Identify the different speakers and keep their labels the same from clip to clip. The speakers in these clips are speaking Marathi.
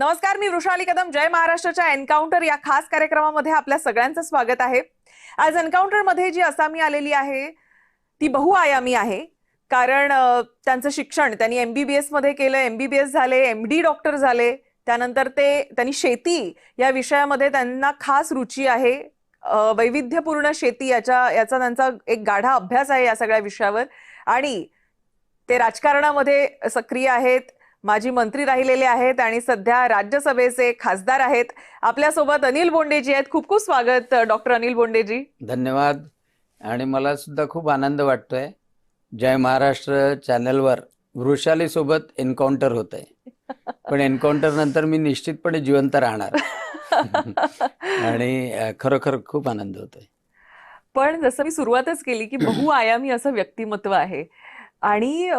Speaker 1: नमस्कार, मी वृषाली कदम. जय महाराष्ट्राच्या एन्काउंटर या खास कार्यक्रमामध्ये आपल्या सगळ्यांचं स्वागत आहे. आज एन्काउंटर मध्ये जी असामी आलेली आहे ती बहुआयामी आहे. कारण त्यांचं शिक्षण त्यांनी MBBS मध्ये केलं, MBBS झाले, MD डॉक्टर झाले. त्यानंतर त्यांनी शेती या विषयामध्ये त्यांना खास रुची आहे. वैविध्यपूर्ण शेती याचा त्यांचा एक गाढा अभ्यास आहे या सगळ्या विषयावर. आणि ते राजकारणामध्ये सक्रिय आहेत, माजी मंत्री राहिलेले आहेत आणि सध्या राज्यसभेचे खासदार आहेत. आपल्यासोबत अनिल बोंडेजी आहेत. खूप खूप स्वागत डॉक्टर अनिल बोंडेजी.
Speaker 2: धन्यवाद. आणि मला सुद्धा खूप आनंद वाटतोय. जय महाराष्ट्र चॅनलवर वृषाली सोबत एन्काउंटर होत आहे, पण एन्काउंटर नंतर मी निश्चितपणे जिवंत राहणार आणि खरोखर खूप आनंद होतोय.
Speaker 1: पण जसं मी सुरुवातच केली की बहुआयामी असं व्यक्तिमत्व आहे आणि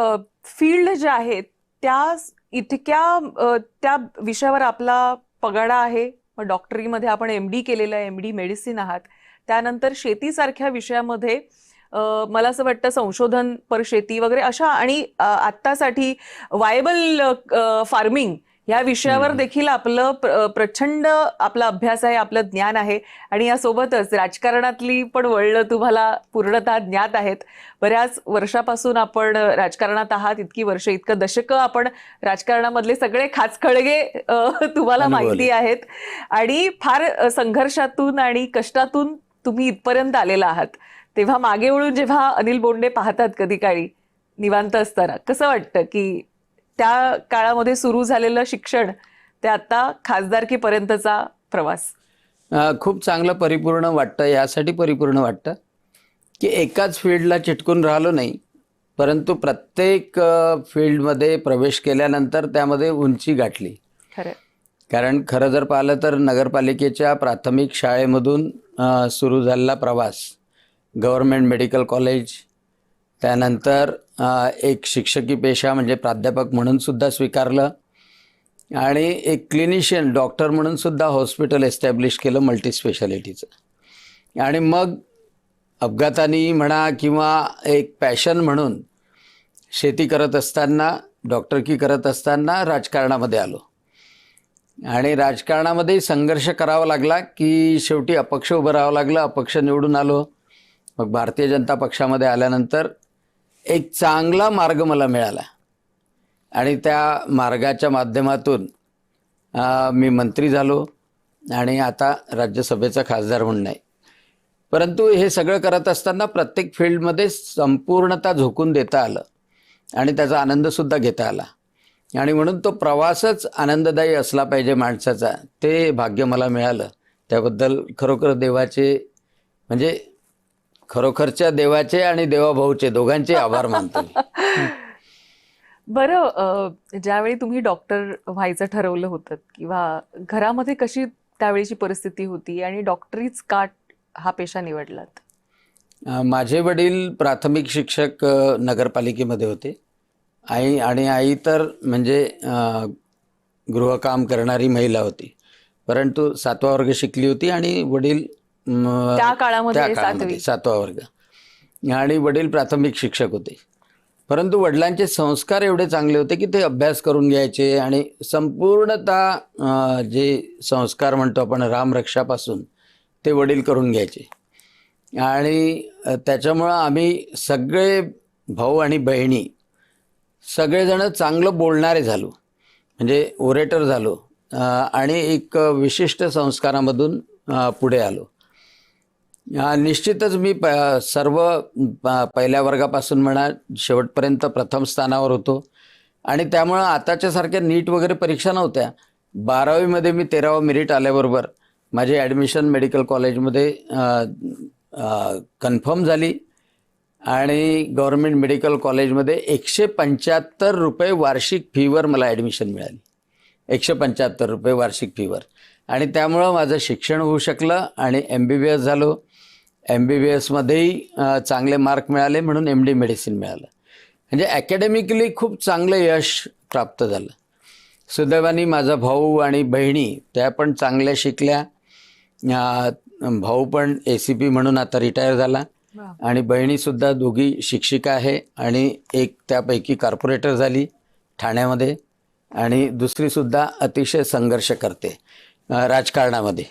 Speaker 1: फील्ड ज्या आहेत त्या इतक्या त्या विषयावर आपला पगाडा आहे. डॉक्टरीमध्ये आपण MD केलेलं आहे, MD मेडिसिन आहात. त्यानंतर शेतीसारख्या विषयामध्ये मला असं वाटतं संशोधन पर शेती वगैरे अशा आणि आत्तासाठी वायबल फार्मिंग या विषयावर देखील आपलं प्रचंड आपला अभ्यास आहे, आपलं ज्ञान आहे. आणि यासोबतच राजकारणातली पण वळणं तुम्हाला पूर्णतः ज्ञात आहेत. बऱ्याच वर्षापासून आपण राजकारणात आहात, इतकी वर्ष, इतकं दशकं आपण राजकारणामधले सगळे खाचखळगे तुम्हाला माहिती आहेत. आणि फार संघर्षातून आणि कष्टातून तुम्ही इथपर्यंत आलेला आहात. तेव्हा मागे वळून जेव्हा अनिल बोंडे पाहतात कधी काळी निवांत असताना, कसं वाटतं की त्या काळामध्ये सुरू झालेलं शिक्षण ते आता खासदारकीपर्यंतचा प्रवास?
Speaker 2: खूप चांगलं परिपूर्ण वाटतं. यासाठी परिपूर्ण वाटतं की एकाच फील्डला चिटकून राहिलो नाही, परंतु प्रत्येक फील्डमध्ये प्रवेश केल्यानंतर त्यामध्ये उंची गाठली.
Speaker 1: खरं.
Speaker 2: कारण खरं जर पाहिलं तर नगरपालिकेच्या प्राथमिक शाळेमधून सुरू झालेला प्रवास, गव्हर्नमेंट मेडिकल कॉलेज, त्यानंतर एक शिक्षकी पेशा म्हणजे प्राध्यापक म्हणून सुद्धा स्वीकारलं आणि एक क्लिनिशियन डॉक्टर म्हणून सुद्धा हॉस्पिटल एस्टॅब्लिश केलं मल्टी स्पेशालिटीचं. आणि मग अपघातानी म्हणा किंवा एक पॅशन म्हणून शेती करत असताना, डॉक्टरकी करत असताना राजकारणामध्ये आलो. आणि राजकारणामध्ये संघर्ष करावा लागला की शेवटी अपक्ष उभं राहावं लागलं. अपक्ष निवडून आलो. मग भारतीय जनता पक्षामध्ये आल्यानंतर एक चांगला मार्ग मला मिळाला आणि त्या मार्गाच्या माध्यमातून मी मंत्री झालो आणि आता राज्यसभेचा खासदार म्हणून आहे. परंतु हे सगळं करत असताना प्रत्येक फील्डमध्ये संपूर्णतः झोकून देता आलं आणि त्याचा आनंदसुद्धा घेता आला. आणि म्हणून तो प्रवासच आनंददायी असला पाहिजे माणसाचा, ते भाग्य मला मिळालं. त्याबद्दल खरोखर देवाचे, म्हणजे खरोखरच्या देवाचे आणि देवाभाऊचे दोघांचे आभार मानतो.
Speaker 1: बरं, ज्यावेळी तुम्ही डॉक्टर व्हायचं ठरवलं होतं किंवा घरामध्ये कशी त्यावेळीची परिस्थिती होती आणि डॉक्टरीच का हा पेशा निवडलात?
Speaker 2: माझे वडील प्राथमिक शिक्षक नगरपालिकेमध्ये होते. आई तर म्हणजे गृहकाम करणारी महिला होती, परंतु 7वा वर्ग शिकली होती आणि वडील
Speaker 1: त्या काळामध्ये
Speaker 2: 7वा वर्ग, आणि वडील प्राथमिक शिक्षक होते. परंतु वडिलांचे संस्कार एवढे चांगले होते की ते अभ्यास करून घ्यायचे आणि संपूर्णतः जे संस्कार म्हणतो आपण रामरक्षापासून ते वडील करून घ्यायचे. आणि त्याच्यामुळं आम्ही सगळे भाऊ आणि बहिणी सगळेजण चांगलं बोलणारे झालो, म्हणजे ओरेटर झालो आणि एक विशिष्ट संस्कारामधून पुढे आलो. निश्चितच मी सर्व पहिल्या वर्गापासून म्हणा शेवटपर्यंत प्रथम स्थानावर होतो. आणि त्यामुळं आताच्यासारख्या नीट वगैरे परीक्षा नव्हत्या. 12वीमध्ये मी 13वा मेरिट आल्याबरोबर माझी ॲडमिशन मेडिकल कॉलेजमध्ये कन्फर्म झाली आणि गव्हर्नमेंट मेडिकल कॉलेजमध्ये 175 रुपये वार्षिक फीवर मला ॲडमिशन मिळाली. 175 रुपये वार्षिक फीवर. आणि त्यामुळं माझं शिक्षण होऊ शकलं आणि MBBS झालो. MBBSमध्येही चांगले मार्क मिळाले म्हणून MD मेडिसिन मिळालं. म्हणजे ॲकॅडमिकली खूप चांगलं यश प्राप्त झालं. सुदैवाने माझा भाऊ आणि बहिणी त्या पण चांगल्या शिकल्या. भाऊ पण ACP म्हणून आता रिटायर झाला आणि बहिणीसुद्धा दोघी शिक्षिका आहे आणि एक त्यापैकी कॉर्पोरेटर झाली ठाण्यामध्ये. आणि दुसरीसुद्धा अतिशय संघर्ष करते राजकारणामध्ये.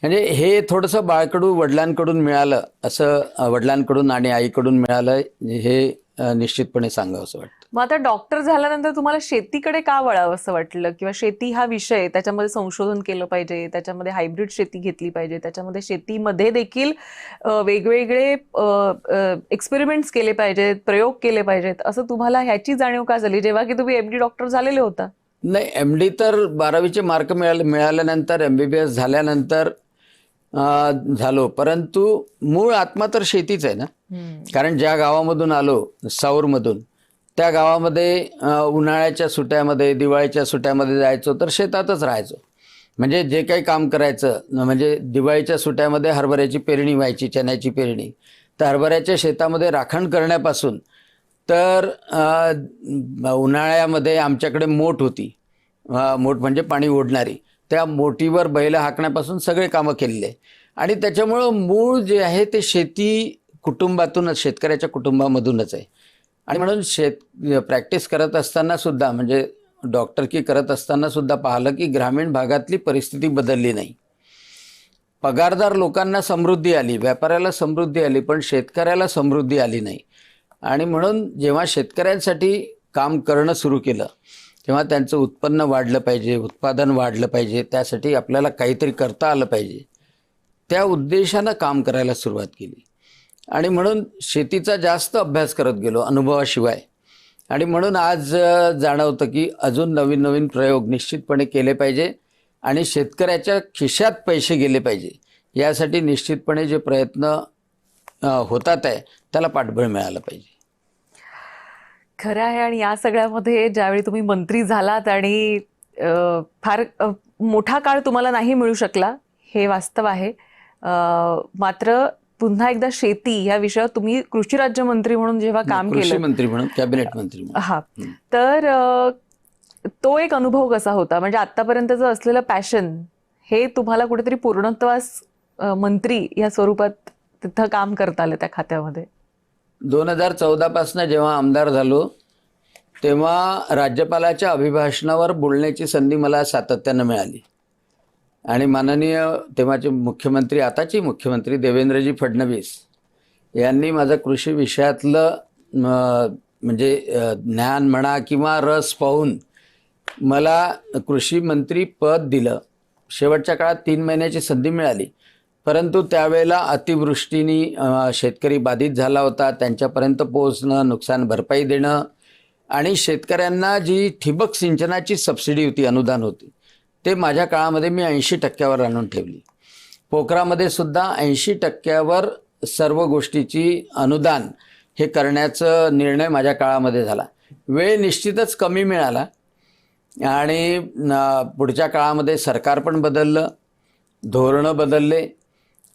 Speaker 2: म्हणजे हे थोडंसं बाळकडू वडिलांकडून मिळालं असं, वडिलांकडून आणि आईकडून मिळालं हे निश्चितपणे सांगावं असं वाटतं.
Speaker 1: मग आता डॉक्टर झाल्यानंतर तुम्हाला शेतीकडे का वळावं असं वाटलं, किंवा शेती हा विषय, त्याच्यामध्ये संशोधन केलं पाहिजे, त्याच्यामध्ये हायब्रिड शेती घेतली पाहिजे, त्याच्यामध्ये शेतीमध्ये देखील वेगवेगळे एक्सपेरिमेंट्स केले पाहिजेत, प्रयोग केले पाहिजेत, असं तुम्हाला ह्याची जाणीव का झाली जेव्हा की तुम्ही MD डॉक्टर झालेले होता?
Speaker 2: नाही, MD तर 12वीचे मार्क मिळाल्यानंतर MBBS झाल्यानंतर झालो, परंतु मूळ आत्मा तर शेतीच आहे ना. कारण ज्या गावामधून आलो, साऊरमधून, त्या गावामध्ये उन्हाळ्याच्या सुट्ट्यामध्ये, दिवाळीच्या सुट्ट्यामध्ये जायचो तर शेतातच राहायचो. म्हणजे जे काही काम करायचं, म्हणजे दिवाळीच्या सुट्ट्यामध्ये हरभऱ्याची पेरणी व्हायची, चण्याची पेरणी, तर हरभऱ्याच्या शेतामध्ये राखण करण्यापासून तर उन्हाळ्यामध्ये आमच्याकडे मोट होती, मोट म्हणजे पाणी ओढणारी, त्या मोटीवर बैल हाकण्यापासून सगळे कामं केलेले. आणि त्याच्यामुळं मूळ जे आहे ते शेती कुटुंबातूनच, शेतकऱ्याच्या कुटुंबामधूनच आहे. आणि म्हणून प्रॅक्टिस करत असताना सुद्धा, म्हणजे डॉक्टरकी करत असताना सुद्धा पाहिलं की ग्रामीण भागातली परिस्थिती बदलली नाही. पगारदार लोकांना समृद्धी आली, व्यापाऱ्याला समृद्धी आली, पण शेतकऱ्याला समृद्धी आली नाही. आणि म्हणून जेव्हा शेतकऱ्यांसाठी काम करणं सुरू केलं तेव्हा त्यांचं उत्पन्न वाढलं पाहिजे, उत्पादन वाढलं पाहिजे, त्यासाठी आपल्याला काहीतरी करता आलं पाहिजे, त्या उद्देशानं काम करायला सुरुवात केली. आणि म्हणून शेतीचा जास्त अभ्यास करत गेलो अनुभवाशिवाय. आणि म्हणून आज जाणवतं की अजून नवीन नवीन प्रयोग निश्चितपणे केले पाहिजे आणि शेतकऱ्याच्या खिशात पैसे गेले पाहिजे, यासाठी निश्चितपणे जे प्रयत्न होतात आहे त्याला पाठबळ मिळालं पाहिजे.
Speaker 1: खरं आहे. आणि या सगळ्यामध्ये ज्यावेळी तुम्ही मंत्री झालात आणि फार मोठा काळ तुम्हाला नाही मिळू शकला, हे वास्तव आहे. मात्र पुन्हा एकदा शेती या विषयावर तुम्ही कृषी राज्यमंत्री म्हणून जेव्हा काम
Speaker 2: कृषी
Speaker 1: केलं,
Speaker 2: मंत्री म्हणून, कॅबिनेट मंत्री म्हणून,
Speaker 1: हा, तर तो एक अनुभव कसा होता? म्हणजे आतापर्यंतचं असलेलं पॅशन हे तुम्हाला कुठेतरी पूर्णत्वास मंत्री या स्वरूपात तिथं काम करता आलं त्या खात्यामध्ये?
Speaker 2: 2014 पासून जेव्हा आमदार झालो तेव्हा राज्यपालाच्या अभिभाषणावर बोलण्याची संधी मला सातत्यानं मिळाली. आणि माननीय तेव्हाचे मुख्यमंत्री, आताचे मुख्यमंत्री देवेंद्रजी फडणवीस यांनी माझं कृषी विषयातलं म्हणजे ज्ञान म्हणा किंवा रस पाहून मला कृषी मंत्री पद दिलं. शेवटच्या काळात 3 महिन्याची संधी मिळाली, परंतु त्यावेळेला अतिवृष्टीने शेतकरी बाधित झाला होता, त्यांच्यापर्यंत पोहोचणं, नुकसान भरपाई देणं आणि शेतकऱ्यांना जी ठिबक सिंचनाची सबसिडी होती, अनुदान होती, ते माझ्या काळामध्ये मी 80% आणून ठेवली. पोखरामध्ये सुद्धा 80% सर्व गोष्टीची अनुदान हे करण्याचा निर्णय माझ्या काळामध्ये झाला. वेळ निश्चितच कमी मिळाला आणि पुढच्या काळामध्ये सरकार पण बदललं, धोरणं बदलले,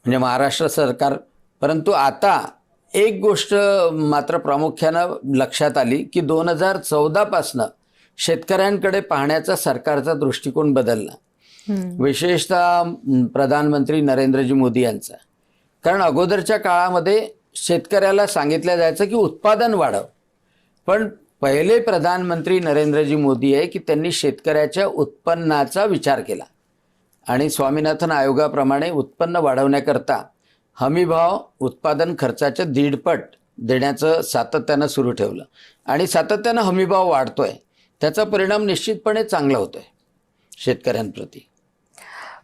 Speaker 2: म्हणजे महाराष्ट्र सरकार. परंतु आता एक गोष्ट मात्र प्रामुख्यानं लक्षात आली की 2014 पासनं शेतकऱ्यांकडे पाहण्याचा सरकारचा दृष्टिकोन बदलला, विशेषतः प्रधानमंत्री नरेंद्रजी मोदी यांचा. कारण अगोदरच्या काळामध्ये शेतकऱ्याला सांगितलं जायचं की उत्पादन वाढव, पण पहिले प्रधानमंत्री नरेंद्रजी मोदी आहे की त्यांनी शेतकऱ्याच्या उत्पन्नाचा विचार केला आणि स्वामीनाथन आयोगाप्रमाणे उत्पन्न वाढवण्याकरता हमीभाव उत्पादन खर्चाच्या 1.5 पट देण्याचं सातत्यानं सुरू ठेवलं आणि सातत्यानं हमीभाव वाढतोय. त्याचा परिणाम निश्चितपणे चांगला होतोय शेतकऱ्यांप्रती.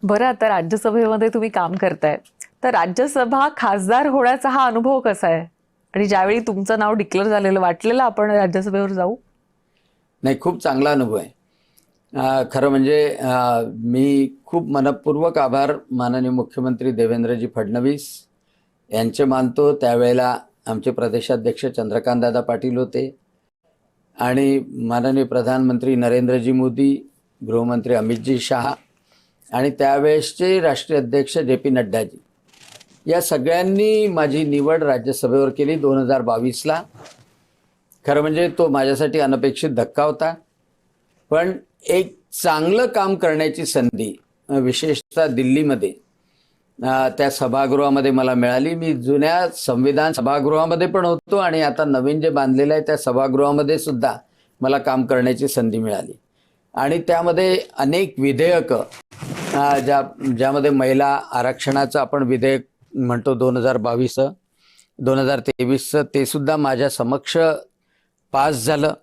Speaker 1: बरं, आता राज्यसभेमध्ये तुम्ही काम करताय, तर राज्यसभा खासदार होण्याचा हा अनुभव कसा आहे? आणि ज्यावेळी तुमचं नाव डिक्लेअर झालेलं, वाटलेलं आपण राज्यसभेवर जाऊ?
Speaker 2: नाही, खूप चांगला अनुभव आहे. खरं म्हणजे मी खूप मनपूर्वक आभार माननीय मुख्यमंत्री देवेंद्रजी फडणवीस यांचे मानतो. त्यावेळेला आमचे प्रदेशाध्यक्ष चंद्रकांतदादा पाटील होते आणि माननीय प्रधानमंत्री नरेंद्रजी मोदी, गृहमंत्री अमितजी शहा आणि त्यावेळेसचे राष्ट्रीय अध्यक्ष JP नड्डाजी, या सगळ्यांनी माझी निवड राज्यसभेवर केली 2022ला. खरं म्हणजे तो माझ्यासाठी अनपेक्षित धक्का होता, पण एक चांगलं काम करण्याची संधी विशेषतः दिल्लीमध्ये त्या सभागृहामध्ये मला मिळाली. मी जुन्या संविधान सभागृहामध्ये पण होतो आणि आता नवीन जे बांधलेलं आहे त्या सभागृहामध्ये सुद्धा मला काम करण्याची संधी मिळाली. आणि त्यामध्ये अनेक विधेयकं ज्यामध्ये महिला आरक्षणाचं आपण विधेयक म्हणतो 2023चं ते सुद्धा माझ्या समक्ष पास झालं.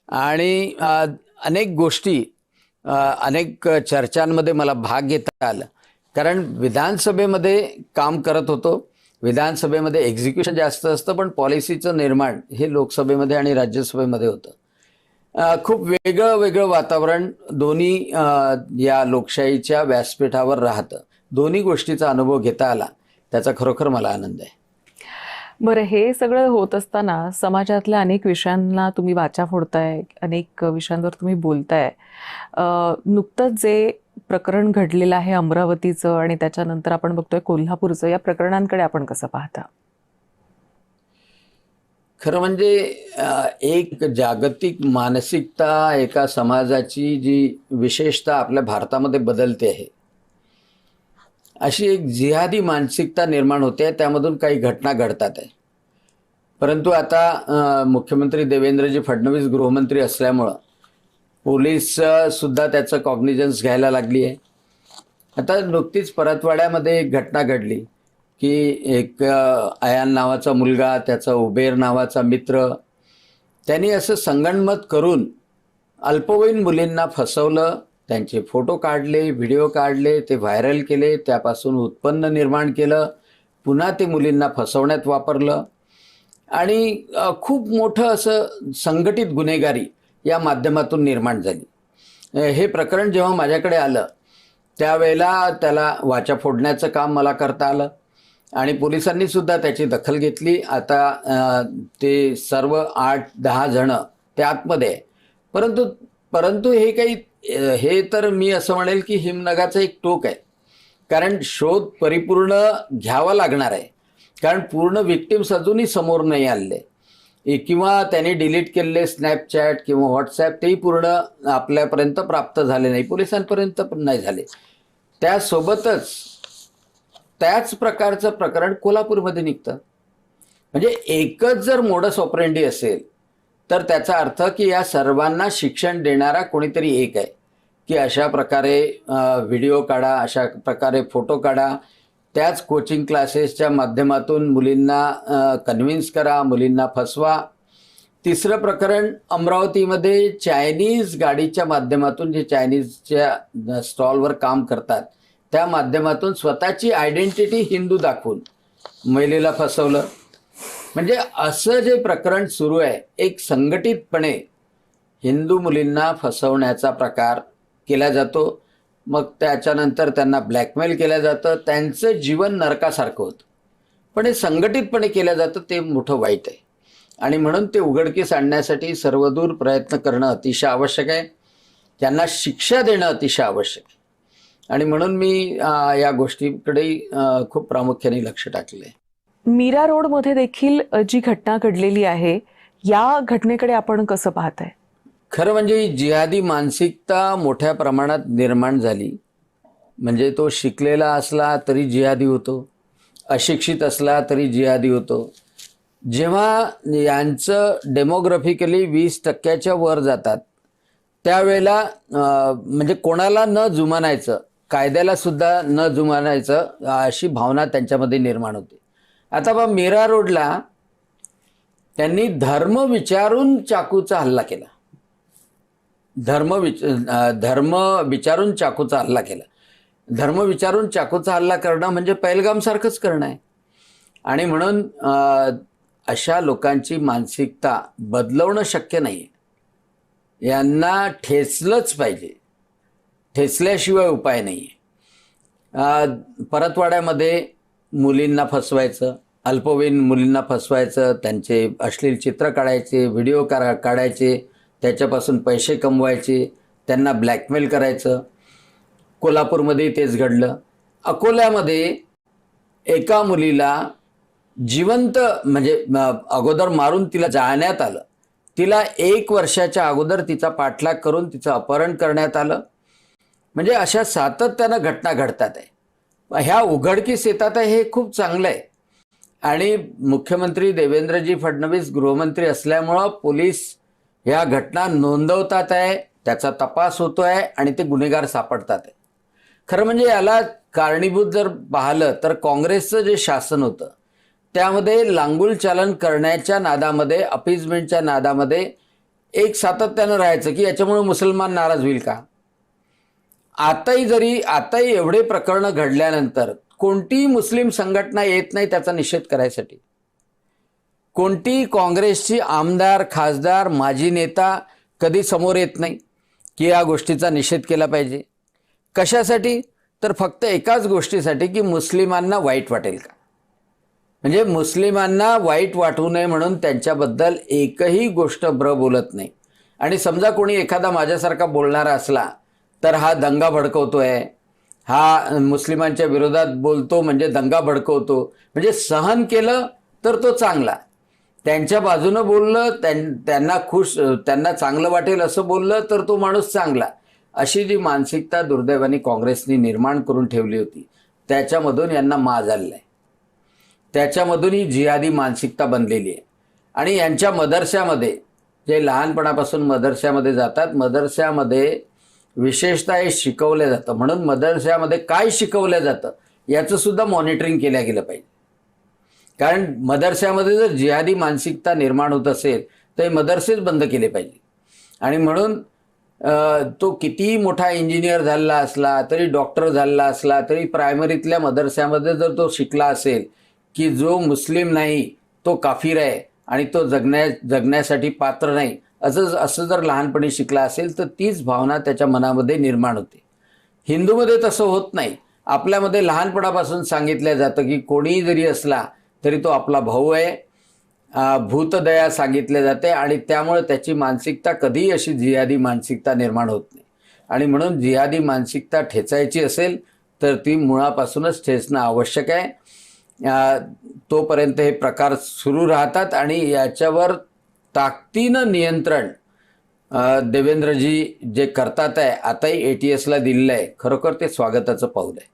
Speaker 2: आणि अनेक गोष्टी अनेक चर्चांमध्ये मला भाग घेता आला, कारण विधानसभेमध्ये काम करत होतो. विधानसभेमध्ये एक्झिक्युशन जास्त असतं, पण पॉलिसीचं निर्माण हे लोकसभेमध्ये आणि राज्यसभेमध्ये होतं. खूप वेगळं वातावरण दोन्ही या लोकशाहीच्या व्यासपीठावर राहतं. दोन्ही गोष्टीचा अनुभव घेता आला, त्याचा खरोखर मला आनंद आहे.
Speaker 1: बरं, हे सगळं होत असताना समाजातल्या अनेक विषयांना तुम्ही वाचा फोडताय, अनेक विषयांवर तुम्ही बोलताय. नुकतंच जे प्रकरण घडलेलं आहे अमरावतीचं आणि त्याच्यानंतर आपण बघतोय कोल्हापूरचं, या प्रकरणांकडे आपण कसं पाहता?
Speaker 2: खरं म्हणजे एक जागतिक मानसिकता एका समाजाची जी विशेषतः आपल्या भारतामध्ये बदलते आहे, अशी एक जिहादी मानसिकता निर्माण होते. त्यामधून काही घटना घडतात आहे. परंतु आता मुख्यमंत्री देवेंद्रजी फडणवीस गृहमंत्री असल्यामुळं पोलीस सुद्धा त्याचं कॉग्निजन्स घ्यायला लागली आहे. आता नुकतीच परतवाड्यामध्ये एक घटना घडली की एक अयान नावाचा मुलगा, त्याचा उबेर नावाचा मित्र, त्यांनी असं संगनमत करून अल्पवयीन मुलींना फसवलं. त्यांचे फोटो काढले, व्हिडिओ काढले, ते व्हायरल केले, त्यापासून उत्पन्न निर्माण केलं, पुन्हा ते मुलींना फसवण्यात वापरलं. आणि खूप मोठं असं संघटित गुन्हेगारी या माध्यमातून निर्माण झाली. हे प्रकरण जेव्हा माझ्याकडे आलं त्यावेळेला त्याला वाचा फोडण्याचं काम मला करता आलं आणि पोलिसांनी सुद्धा त्याची दखल घेतली. आता ते सर्व 8-10 जण त्या आतमध्ये आहे. परंतु हे तर मी असं म्हणेल की हिमनगाचं एक टोक आहे, कारण शोध परिपूर्ण घ्यावा लागणार आहे. कारण पूर्ण विक्टिम्स अजूनही समोर नाही आले, किंवा त्यांनी डिलीट केलेले स्नॅपचॅट किंवा व्हॉट्सॲप तेही पूर्ण आपल्यापर्यंत प्राप्त झाले नाही, पोलिसांपर्यंत पण नाही झाले. त्यासोबतच त्याच प्रकारचं प्रकरण कोल्हापूरमध्ये निघतं. म्हणजे एकच जर मोडस ऑपरेंडी असेल तर त्याचा अर्थ की या सर्वांना शिक्षण देणारा कोणीतरी एक आहे, की अशा प्रकारे व्हिडिओ काढा, अशा प्रकारे फोटो काढा, त्याच कोचिंग क्लासेसच्या माध्यमातून मुलींना कन्व्हिन्स करा, मुलींना फसवा. तिसरं प्रकरण अमरावतीमध्ये चायनीज गाडीच्या माध्यमातून, जे चायनीजच्या स्टॉलवर काम करतात त्या माध्यमातून स्वतःची आयडेंटिटी हिंदू दाखवून महिलेला फसवलं. म्हणजे असं जे प्रकरण सुरू आहे, एक संघटितपणे हिंदू मुलींना फसवण्याचा प्रकार केला जातो. मग त्याच्यानंतर त्यांना ब्लॅकमेल केलं जातं, त्यांचं जीवन नरकासारखं होतं. पण हे संघटितपणे केलं जातं, ते मोठं वाईट आहे. आणि म्हणून ते उघडकीस आणण्यासाठी सर्वदूर प्रयत्न करणं अतिशय आवश्यक आहे. त्यांना शिक्षा देणं अतिशय आवश्यक आहे. आणि म्हणून मी या गोष्टीकडे खूप प्रामुख्याने लक्ष टाकले आहे.
Speaker 1: मीरा रोडमध्ये देखील जी घटना घडलेली आहे, या घटनेकडे आपण कसं पाहताय?
Speaker 2: खरं म्हणजे जिहादी मानसिकता मोठ्या प्रमाणात निर्माण झाली. म्हणजे तो शिकलेला असला तरी जिहादी होतो, अशिक्षित असला तरी जिहादी होतो. जेव्हा यांचं डेमोग्राफिकली 20% वर जातात त्यावेळेला म्हणजे कोणाला न जुमानायचं, कायद्याला सुद्धा न जुमानायचं, अशी भावना त्यांच्यामध्ये निर्माण होते. आता बा मीरा रोडला त्यांनी धर्म विचारून चाकूचा हल्ला केला. धर्म विचारून चाकूचा हल्ला केला. धर्म विचारून चाकूचा हल्ला करणं म्हणजे पहलगामसारखंच करणं आहे. आणि म्हणून अशा लोकांची मानसिकता बदलवणं शक्य नाही आहे. यांना ठेचलंच पाहिजे, ठेचल्याशिवाय उपाय नाही आहे. परतवाड्यामध्ये मुलींना फसवायचं, अल्पवयीन मुलींना फसवायचं, त्यांचे अश्लील चित्र काढायचे, व्हिडिओ काढायचे, त्याच्यापासून पैसे कमवायचे, त्यांना ब्लॅकमेल करायचं. कोल्हापूरमध्ये तेच घडलं. अकोल्यामध्ये एका मुलीला जिवंत म्हणजे अगोदर मारून तिला जाळण्यात आलं. तिला 1 वर्षाच्या अगोदर तिचा पाठलाग करून तिचं अपहरण करण्यात आलं. म्हणजे अशा सातत्यानं घटना घडतात आहे. ह्या उघडकीस येतात आहे, हे खूप चांगलं आहे. आणि मुख्यमंत्री देवेंद्रजी फडणवीस गृहमंत्री असल्यामुळं पोलीस ह्या घटना नोंदवतात आहे, त्याचा तपास होतोय आणि ते गुन्हेगार सापडतात आहे. खरं म्हणजे याला कारणीभूत जर पाहिलं तर काँग्रेसचं जे शासन होतं त्यामध्ये लांगुल चालन करण्याच्या नादामध्ये, अपीजमेंटच्या नादामध्ये एक सातत्यानं राहायचं की याच्यामुळे मुसलमान नाराज होईल का. आताही एवढे प्रकरणं घडल्यानंतर कोणतीही मुस्लिम संघटना येत नाही त्याचा निषेध करायसाठी. कोणती काँग्रेसची आमदार, खासदार, माजी नेता कधी समोर येत नाही की या गोष्टीचा निषेध केला पाहिजे. कशासाठी? तर फक्त एकाच गोष्टीसाठी की मुस्लिमांना वाईट वाटेल का. म्हणजे मुस्लिमांना वाईट वाटू नये म्हणून त्यांच्याबद्दल एकही गोष्ट बोलत नाही. आणि समजा कोणी एखादा माझ्यासारखा बोलणारा असला तर हा दंगा भडकवतोय, हा मुस्लिमांच्या विरोधात बोलतो म्हणजे दंगा भडकवतो, म्हणजे सहन केलं तर तो चांगला, त्यांच्या बाजूनं बोललं, त्यांना चांगलं वाटेल असं बोललं तर तो माणूस चांगला. अशी जी मानसिकता दुर्दैवाने काँग्रेसने निर्माण करून ठेवली होती त्याच्यामधून यांना माज आलेला आहे. त्याच्यामधून ही जिहादी मानसिकता बनलेली आहे. आणि यांच्या मदरशामध्ये जे लहानपणापासून मदरशामध्ये जातात, मदरशामध्ये विशेषतः हे शिकवलं जातं. म्हणून मदरशामध्ये काय शिकवलं जातं याचं सुद्धा मॉनिटरिंग केलं गेलं पाहिजे. कारण मदरशामध्ये जर जिहादी मानसिकता निर्माण होत असेल तर हे मदरसेच बंद केले पाहिजे. आणि म्हणून तो कितीही मोठा इंजिनियर झाला असला तरी, डॉक्टर झाला असला तरी, प्रायमरीतल्या मदरशामध्ये जर तो शिकला असेल की जो मुस्लिम नाही तो काफिर आहे आणि तो जगण्यासाठी पात्र नाही, असं जर लहानपणी शिकला असेल तर तीच भावना त्याच्या मनामध्ये निर्माण होते. हिंदूमध्ये तसं होत नाही. आपल्यामध्ये लहानपणापासून सांगितलं जातं की कोणीही जरी असला तरी तो आपला भाऊ आहे, भूतदया सांगितले जाते. आणि त्यामुळे त्याची मानसिकता कधीही अशी जिहादी मानसिकता निर्माण होत नाही. आणि म्हणून जिहादी मानसिकता ठेचायची असेल तर ती मुळापासूनच ठेचणं आवश्यक आहे. तोपर्यंत हे प्रकार सुरू राहतात आणि याच्यावर ताकदीनं नियंत्रण देवेंद्रजी जे करतात आहे, आताही ATSला दिलेलं आहे. खरोखर ते स्वागताचं पाऊल आहे.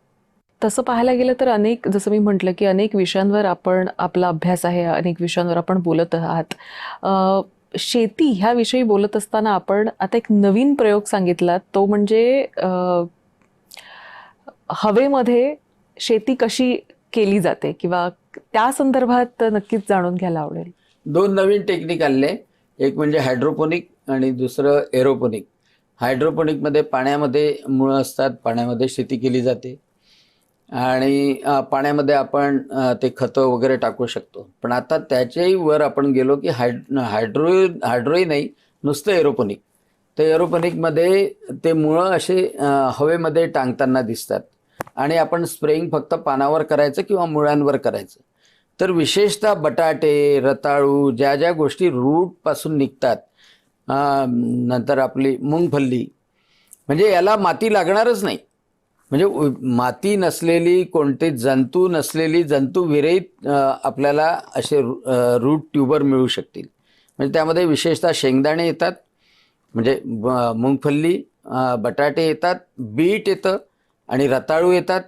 Speaker 1: तसं पाहायला गेलं तर जसं मी म्हटलं की अनेक विषयांवर आपण आपला अभ्यास आहे, अनेक विषयांवर आपण बोलत आहात. शेती ह्या विषयी बोलत असताना आपण आता एक नवीन प्रयोग सांगितला, तो म्हणजे हवेमध्ये शेती कशी केली जाते किंवा त्या संदर्भात नक्कीच जाणून घ्यायला आवडेल.
Speaker 2: 2 नवीन टेक्निक आले. एक म्हणजे हायड्रोपोनिक आणि दुसरं एरोपोनिक. हायड्रोपोनिकमध्ये पाण्यामध्ये मुळं असतात, पाण्यामध्ये शेती केली जाते आणि पाण्यामध्ये आपण ते खतं वगैरे टाकू शकतो. पण आता त्याच्याही वर आपण गेलो की हायड्रोही नाही, नुसतं एरोपोनिक. तर एरोपोनिकमध्ये ते मुळं असे हवेमध्ये टांगताना दिसतात आणि आपण स्प्रेइंग फक्त पानावर करायचं किंवा मुळांवर करायचं. तर विशेषतः बटाटे, रताळू, ज्या गोष्टी रूटपासून निघतात, नंतर आपली मुंगफल्ली, म्हणजे याला माती लागणारच नाही. म्हणजे माती नसलेली, कोणते जंतू नसलेली, जंतुविरहित आपल्याला असे रूट ट्यूबर मिळू शकतील. म्हणजे त्यामध्ये विशेषतः शेंगदाणे येतात, म्हणजे मुंगफल्ली, बटाटे येतात, बीट येतं आणि रताळू येतात.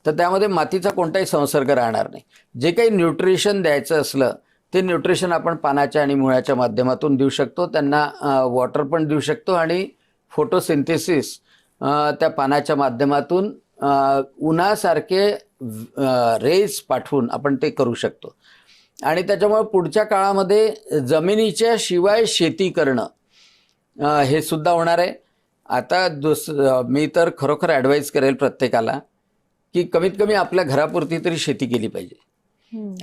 Speaker 2: तर त्यामध्ये मातीचा कोणताही संसर्ग राहणार नाही. जे काही न्यूट्रिशन द्यायचं असलं ते न्यूट्रिशन आपण पानाच्या आणि मुळाच्या माध्यमातून देऊ शकतो. त्यांना वॉटर पण देऊ शकतो आणि फोटोसिंथेसिस त्या पानाच्या माध्यमातून उन्हासारखे रेज पाठवून आपण ते करू शकतो. आणि त्याच्यामुळे पुढच्या काळामध्ये जमिनीच्या शिवाय शेती करणं हे सुद्धा होणार आहे. आता मी तर खरोखर ॲडवाईज करेल प्रत्येकाला की कमीत कमी आपल्या घरापुरती तरी शेती केली पाहिजे.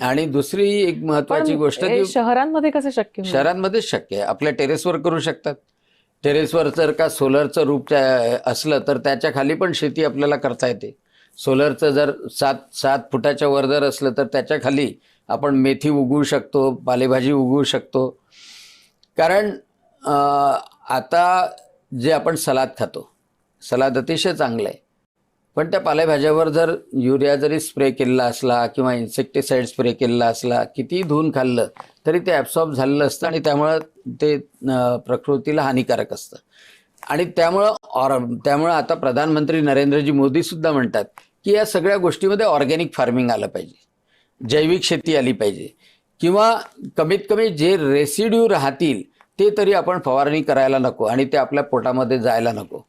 Speaker 2: आणि दुसरी एक महत्वाची गोष्ट की
Speaker 1: शहरांमध्ये कसं शक्य होईल?
Speaker 2: शहरांमध्येच शक्य आहे. आपल्या टेरेसवर करू शकतात. टेरेसवर जर का सोलरचं रूप असलं तर त्याच्या खाली पण शेती आपल्याला करता येते. सोलरचं जर 7 फुटाच्या वर जर असलं तर त्याच्या खाली आपण मेथी उगवू शकतो, पालेभाजी उगवू शकतो. कारण आता जे आपण सलाद खातो, सलाद अतिशय चांगलं आहे, पण त्या पालेभाज्यावर जर युरिया जरी स्प्रे केलेला असला किंवा इन्सेक्टिसाइड स्प्रे केलेला असला, कितीही धुवून खाल्लं तरी ते ॲब्सॉर्ब झालेलं असतं आणि त्यामुळं ते प्रकृतीला हानिकारक असतं. आणि त्यामुळं आता प्रधानमंत्री नरेंद्रजी मोदीसुद्धा म्हणतात की या सगळ्या गोष्टीमध्ये ऑर्गॅनिक फार्मिंग आलं पाहिजे, जैविक शेती आली पाहिजे, किंवा कमीत कमी जे रेसिड्यू राहतील ते तरी आपण फवारणी करायला नको आणि ते आपल्या पोटामध्ये जायला नको.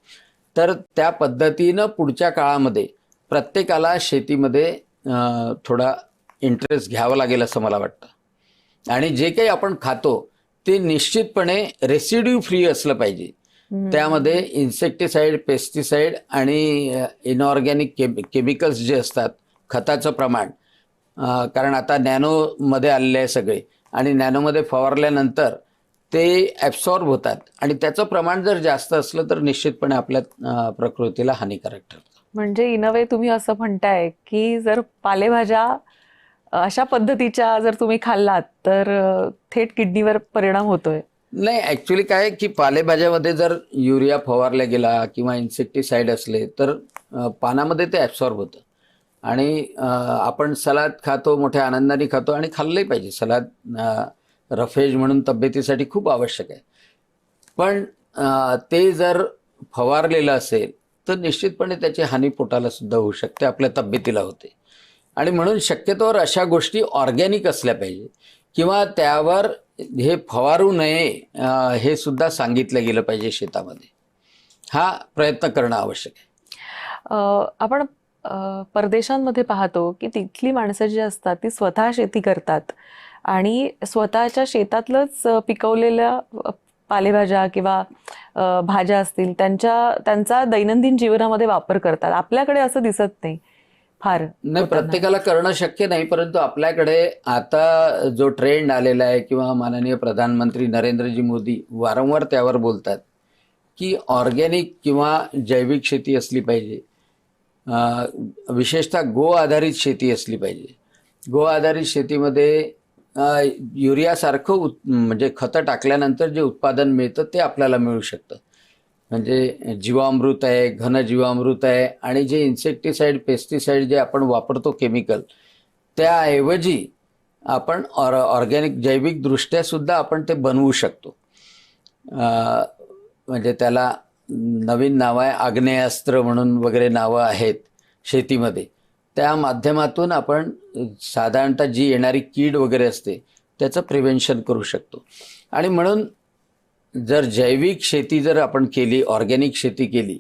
Speaker 2: तर त्या पद्धतीनं पुढच्या काळामध्ये प्रत्येकाला शेतीमध्ये थोडा इंटरेस्ट घ्यावा लागेल असं मला वाटतं. आणि जे काही आपण खातो ते निश्चितपणे रेसिड्यू फ्री असलं पाहिजे. त्यामध्ये इन्सेक्टिसाइड, पेस्टिसाइड आणि इनऑर्गॅनिक केमिकल्स जे असतात, खताचं प्रमाण, कारण आता नॅनोमध्ये आलेले आहे सगळे आणि नॅनोमध्ये फवारल्यानंतर ते ॲब्सॉर्ब होतात आणि त्याचं प्रमाण जर जास्त असलं तर निश्चितपणे आपल्या प्रकृतीला हानिकारक ठरतं.
Speaker 1: म्हणजे इन अ वे तुम्ही असं म्हणताय की जर पालेभाज्या अशा पद्धतीच्या जर तुम्ही खाल्लात तर थेट किडनीवर परिणाम होतोय.
Speaker 2: नाही, ॲक्च्युली काय आहे की पालेभाज्यामध्ये जर युरिया फवारला गेला किंवा इन्सेक्टिसाइड असले तर पानामध्ये ते ॲब्सॉर्ब होतं आणि आपण सलाद खातो, मोठ्या आनंदाने खातो आणि खाल्लंही पाहिजे. सलाद रफेज म्हणून तब्येतीसाठी खूप आवश्यक आहे. पण ते जर फवारलेलं असेल तर निश्चितपणे त्याची हानी पोटाला सुद्धा होऊ शकते, आपल्या तब्येतीला होते. आणि म्हणून शक्यतोवर अशा गोष्टी ऑर्गॅनिक असल्या पाहिजे किंवा त्यावर हे फवारू नये हे सुद्धा सांगितलं गेलं पाहिजे शेतामध्ये. हा प्रयत्न करणं आवश्यक आहे.
Speaker 1: आपण परदेशांमध्ये पाहतो की तिथली माणसं जी असतात ती स्वतः शेती करतात आणि स्वतःच्या शेतातलंच पिकवलेल्या पालेभाज्या किंवा भाज्या असतील त्यांचा दैनंदिन जीवनामध्ये वापर करतात. आपल्याकडे असं दिसत नाही फार.
Speaker 2: नाही, प्रत्येकाला करणं शक्य नाही, परंतु आपल्याकडे आता जो ट्रेंड आलेला आहे किंवा माननीय प्रधानमंत्री नरेंद्रजी मोदी वारंवार त्यावर बोलतात की ऑर्गॅनिक किंवा जैविक शेती असली पाहिजे. विशेषतः गो आधारित शेती असली पाहिजे. गो आधारित शेतीमध्ये युरियासारखं म्हणजे खतं टाकल्यानंतर जे उत्पादन मिळतं ते आपल्याला मिळू शकतं. म्हणजे जीवामृत आहे, घन जीवामृत आहे आणि जे इन्सेक्टिसाइड, पेस्टिसाइड जे आपण वापरतो केमिकल, त्याऐवजी आपण ऑर्गॅनिक जैविकदृष्ट्या सुद्धा आपण ते बनवू शकतो. म्हणजे त्याला नवीन नावं आहे, आग्नेयास्त्र म्हणून वगैरे नावं आहेत शेतीमध्ये. त्या माध्यमातून आपण साधारणतः जी येणारी कीड वगैरे असते त्याचं प्रिव्हेन्शन करू शकतो. आणि म्हणून जर जैविक शेती जर आपण केली, ऑर्गॅनिक शेती केली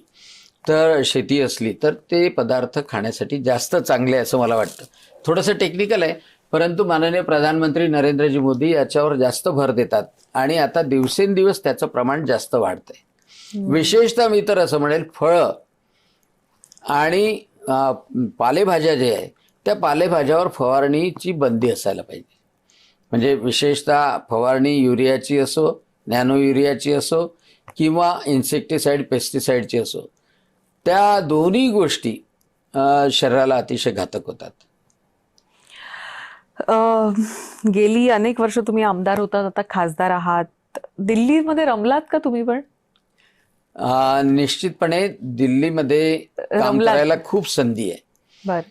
Speaker 2: तर शेती असली तर ते पदार्थ खाण्यासाठी जास्त चांगले असं मला वाटतं. थोडंसं टेक्निकल आहे, परंतु माननीय प्रधानमंत्री नरेंद्रजी मोदी याच्यावर जास्त भर देतात आणि आता दिवसेंदिवस त्याचं प्रमाण जास्त वाढतंय. विशेषतः मी तर असं म्हणेल फळं आणि पालेभाज्या जे आहे त्या पालेभाज्यावर फवारणीची बंदी असायला पाहिजे. म्हणजे विशेषतः फवारणी युरियाची असो, नॅनो युरियाची असो किंवा इन्सेक्टिसाइड, पेस्टिसाइडची असो, त्या दोन्ही गोष्टी शरीराला अतिशय घातक होतात.
Speaker 1: गेली अनेक वर्ष तुम्ही आमदार होतात, आता खासदार आहात. दिल्लीमध्ये रमलात का तुम्ही पण?
Speaker 2: निश्चितपणे दिल्लीमध्ये काम करायला खूप संधी आहे.
Speaker 1: बर.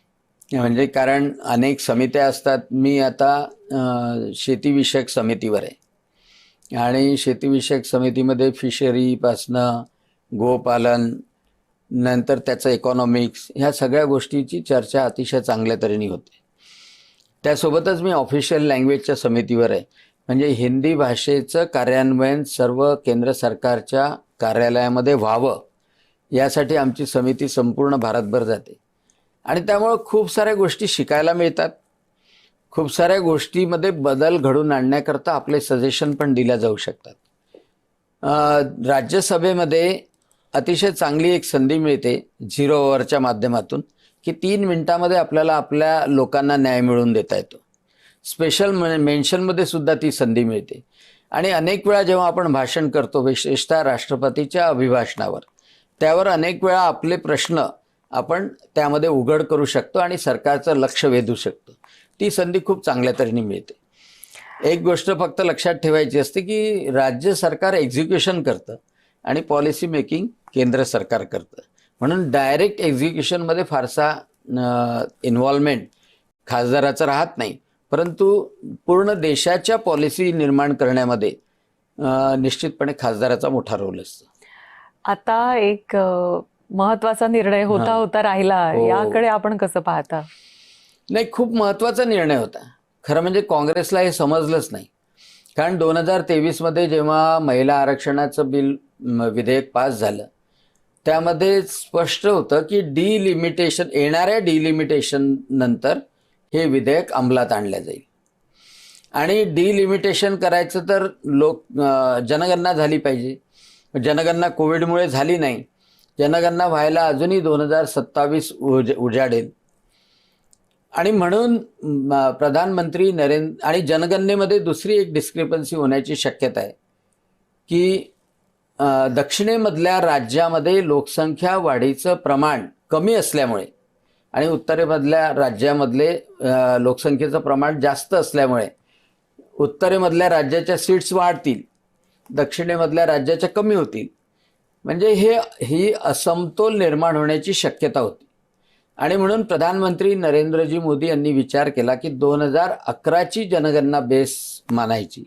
Speaker 2: म्हणजे कारण अनेक समित्या असतात. मी आता शेतीविषयक समितीवर आहे आणि शेतीविषयक समितीमध्ये फिशरीपासनं गोपालन, नंतर त्याचं इकॉनॉमिक्स, ह्या सगळ्या गोष्टीची चर्चा अतिशय चांगल्या तऱ्हेने होते. त्यासोबतच मी ऑफिशियल लँग्वेजच्या समितीवर आहे. म्हणजे हिंदी भाषेचं कार्यान्वयन सर्व केंद्र सरकारच्या कार्यालयामध्ये व्हावं यासाठी आमची समिती संपूर्ण भारतभर जाते आणि त्यामुळं खूप साऱ्या गोष्टी शिकायला मिळतात. खूप साऱ्या गोष्टीमध्ये बदल घडवून आणण्याकरता आपले सजेशन पण दिल्या जाऊ शकतात. राज्यसभेमध्ये अतिशय चांगली एक संधी मिळते झिरो ओव्हरच्या माध्यमातून की 3 मिनिटामध्ये आपल्याला आपल्या लोकांना न्याय मिळवून देता येतो. स्पेशल मेन्शनमध्ये सुद्धा ती संधी मिळते. आणि अनेक वेळा जेव्हा आपण भाषण करतो, विशेषतः राष्ट्रपतीच्या अभिभाषणावर, त्यावर अनेक वेळा आपले प्रश्न आपण त्यामध्ये उघड करू शकतो आणि सरकारचं लक्ष वेधू शकतो. ती संधी खूप चांगल्या तऱ्हेने मिळते. एक गोष्ट फक्त लक्षात ठेवायची असते की राज्य सरकार एक्झिक्युशन करतं आणि पॉलिसी मेकिंग केंद्र सरकार करतं. म्हणून डायरेक्ट एक्झिक्युशनमध्ये फारसा इन्व्हॉल्वमेंट खासदाराचं राहत नाही, परंतु पूर्ण देशाच्या पॉलिसी निर्माण करण्यामध्ये निश्चितपणे खासदाराचा मोठा रोल असतो.
Speaker 1: आता एक महत्वाचा निर्णय होता राहिला, याकडे आपण कसं पाहता?
Speaker 2: नाही, खूप महत्त्वाचा निर्णय होता. खरं म्हणजे काँग्रेसला हे समजलंच नाही, कारण 2023 मध्ये जेव्हा महिला आरक्षणाचं विधेयक पास झालं, त्यामध्ये स्पष्ट होतं की येणाऱ्या डिलिमिटेशन नंतर हे विधेयक अंमलात आणलं जाईल. आणि डिलिमिटेशन करायचं तर जनगणना झाली पाहिजे. जनगणना कोविडमुळे झाली नाही. जनगणना व्हायला अजूनही 2027 उजाडेल. आणि म्हणून प्रधानमंत्री आणि जनगणनेमध्ये दुसरी एक डिस्क्रिपन्सी होण्याची शक्यता आहे की दक्षिणेमधल्या राज्यामध्ये लोकसंख्या वाढीचं प्रमाण कमी असल्यामुळे आणि उत्तरेमधल्या राज्यामधले लोकसंख्येचं प्रमाण जास्त असल्यामुळे उत्तरेमधल्या राज्याच्या सीट्स वाढतील, दक्षिणेमधल्या राज्याच्या कमी होतील. म्हणजे ही असमतोल निर्माण होण्याची शक्यता होती. आणि म्हणून प्रधानमंत्री नरेंद्रजी मोदी यांनी विचार केला की 2011ची जनगणना बेस मानायची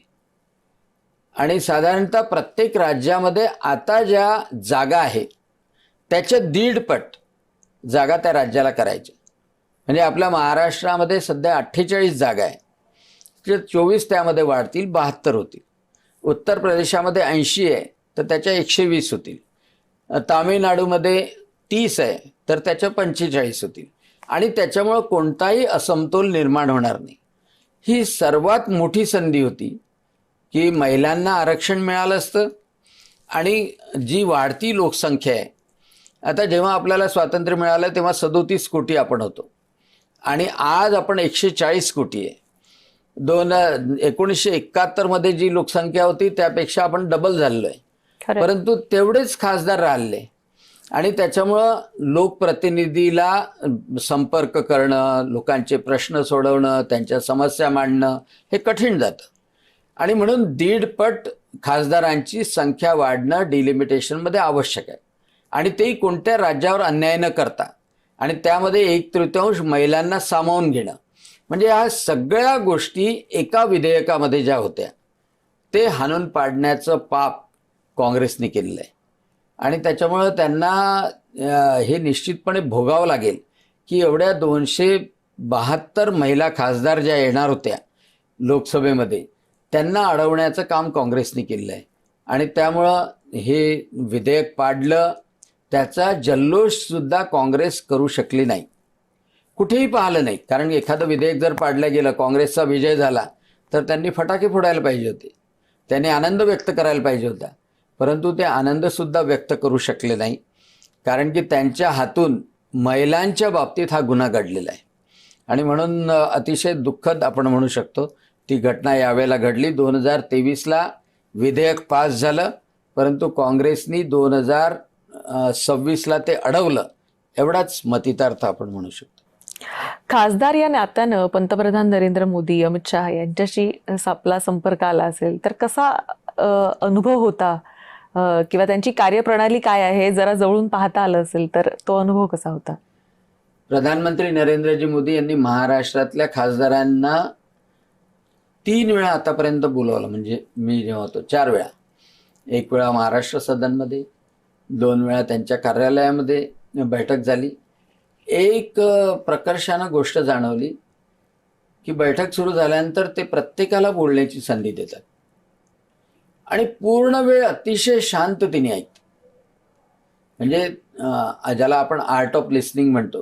Speaker 2: आणि साधारणतः प्रत्येक राज्यामध्ये आता ज्या जागा आहेत त्याच्या 1.5 पट जागा त्या राज्याला करायच्या. म्हणजे आपल्या महाराष्ट्रामध्ये सध्या 48 जागा आहे, 24 त्यामध्ये वाढतील, 72 होतील. उत्तर प्रदेशामध्ये 80 आहे तर त्याच्या 120 होतील. तामिळनाडूमध्ये 30 आहे तर त्याच्या 45 होतील. आणि त्याच्यामुळं कोणताही असमतोल निर्माण होणार नाही. ही सर्वात मोठी संधी होती की महिलांना आरक्षण मिळालं असतं. आणि जी वाढती लोकसंख्या आहे, आता जेव्हा आपल्याला स्वातंत्र्य मिळालं तेव्हा 37 कोटी आपण होतो आणि आज आपण 140 कोटी आहे. 1971 मध्ये जी लोकसंख्या होती त्यापेक्षा आपण डबल झालेलो आहे. परंतु तेवढेच खासदार राहिले आणि त्याच्यामुळं लोकप्रतिनिधीला संपर्क करणं, लोकांचे प्रश्न सोडवणं, त्यांच्या समस्या मांडणं हे कठीण जातं. आणि म्हणून 1.5 पट खासदारांची संख्या वाढणं डिलिमिटेशनमध्ये आवश्यक आहे. आणि तेही कोणत्या राज्यावर अन्याय न करता आणि त्यामध्ये 1/3 महिलांना सामावून घेणं. म्हणजे ह्या सगळ्या गोष्टी एका विधेयकामध्ये ज्या होत्या ते हाणून पाडण्याचं पाप काँग्रेसने केलेलं आहे. आणि त्याच्यामुळं त्यांना हे निश्चितपणे भोगावं लागेल की एवढ्या 272 महिला खासदार ज्या येणार होत्या लोकसभेमध्ये त्यांना अडवण्याचं काम काँग्रेसने केलेलं आहे. आणि त्यामुळं हे विधेयक पाडलं, त्याचा जल्लोषसुद्धा काँग्रेस करू शकली नाही, कुठेही पाहिलं नाही. कारण एखादं विधेयक जर पाडलं गेलं, काँग्रेसचा विजय झाला तर त्यांनी फटाके फोडायला पाहिजे होते, त्यांनी आनंद व्यक्त करायला पाहिजे होता. परंतु ते आनंदसुद्धा व्यक्त करू शकले नाही कारण की त्यांच्या हातून महिलांच्या बाबतीत हा गुन्हा घडलेला आहे. आणि म्हणून अतिशय दुःखद आपण म्हणू शकतो ती घटना यावेळेला घडली. 2023ला विधेयक पास झालं परंतु काँग्रेसनी 2026ला ते अडवलं, एवढाच मतितार्थ आपण म्हणू शकतो.
Speaker 1: खासदार या नात्यानं पंतप्रधान नरेंद्र मोदी, अमित शहा यांच्याशी आपला संपर्क आला असेल तर कसा अनुभव होता किंवा त्यांची कार्यप्रणाली काय आहे जरा जवळून पाहता आलं असेल तर तो अनुभव कसा होता?
Speaker 2: प्रधानमंत्री नरेंद्रजी मोदी यांनी महाराष्ट्रातल्या खासदारांना 3 वेळा आतापर्यंत बोलवलं. म्हणजे मी जेव्हा होतो 4 वेळा. 1 वेळा महाराष्ट्र सदनमध्ये, 2 वेळा त्यांच्या कार्यालयामध्ये बैठक झाली. एक प्रकर्षानं गोष्ट जाणवली की बैठक सुरू झाल्यानंतर ते प्रत्येकाला बोलण्याची संधी देतात आणि पूर्ण वेळ अतिशय शांततेने ऐकतात. म्हणजे ज्याला आपण आर्ट ऑफ लिसनिंग म्हणतो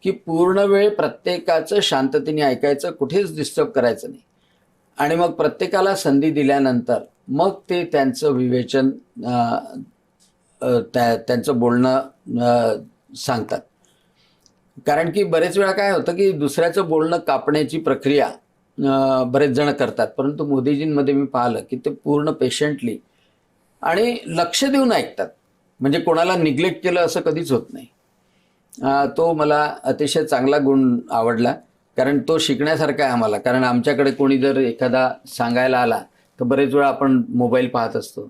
Speaker 2: की पूर्ण वेळ प्रत्येकाचं शांततेने ऐकायचं, कुठेच डिस्टर्ब करायचं नाही. आणि मग प्रत्येकाला संधी दिल्यानंतर मग ते त्यांचं विवेचन, त्यांचं बोलणं सांगतात. कारण की बरेच वेळा काय होतं की दुसऱ्याचं बोलणं कापण्याची प्रक्रिया बरेच जण करतात. परंतु मोदीजींमध्ये मी पाहिलं की ते पूर्ण पेशंटली आणि लक्ष देऊन ऐकतात. म्हणजे कोणाला निग्लेक्ट केलं असं कधीच होत नाही. तो मला अतिशय चांगला गुण आवडला. कारण तो शिकण्यासारखा आहे आम्हाला. कारण आमच्याकडे कोणी जर एखादा सांगायला आला तर बरेच वेळा आपण मोबाईल पाहत असतो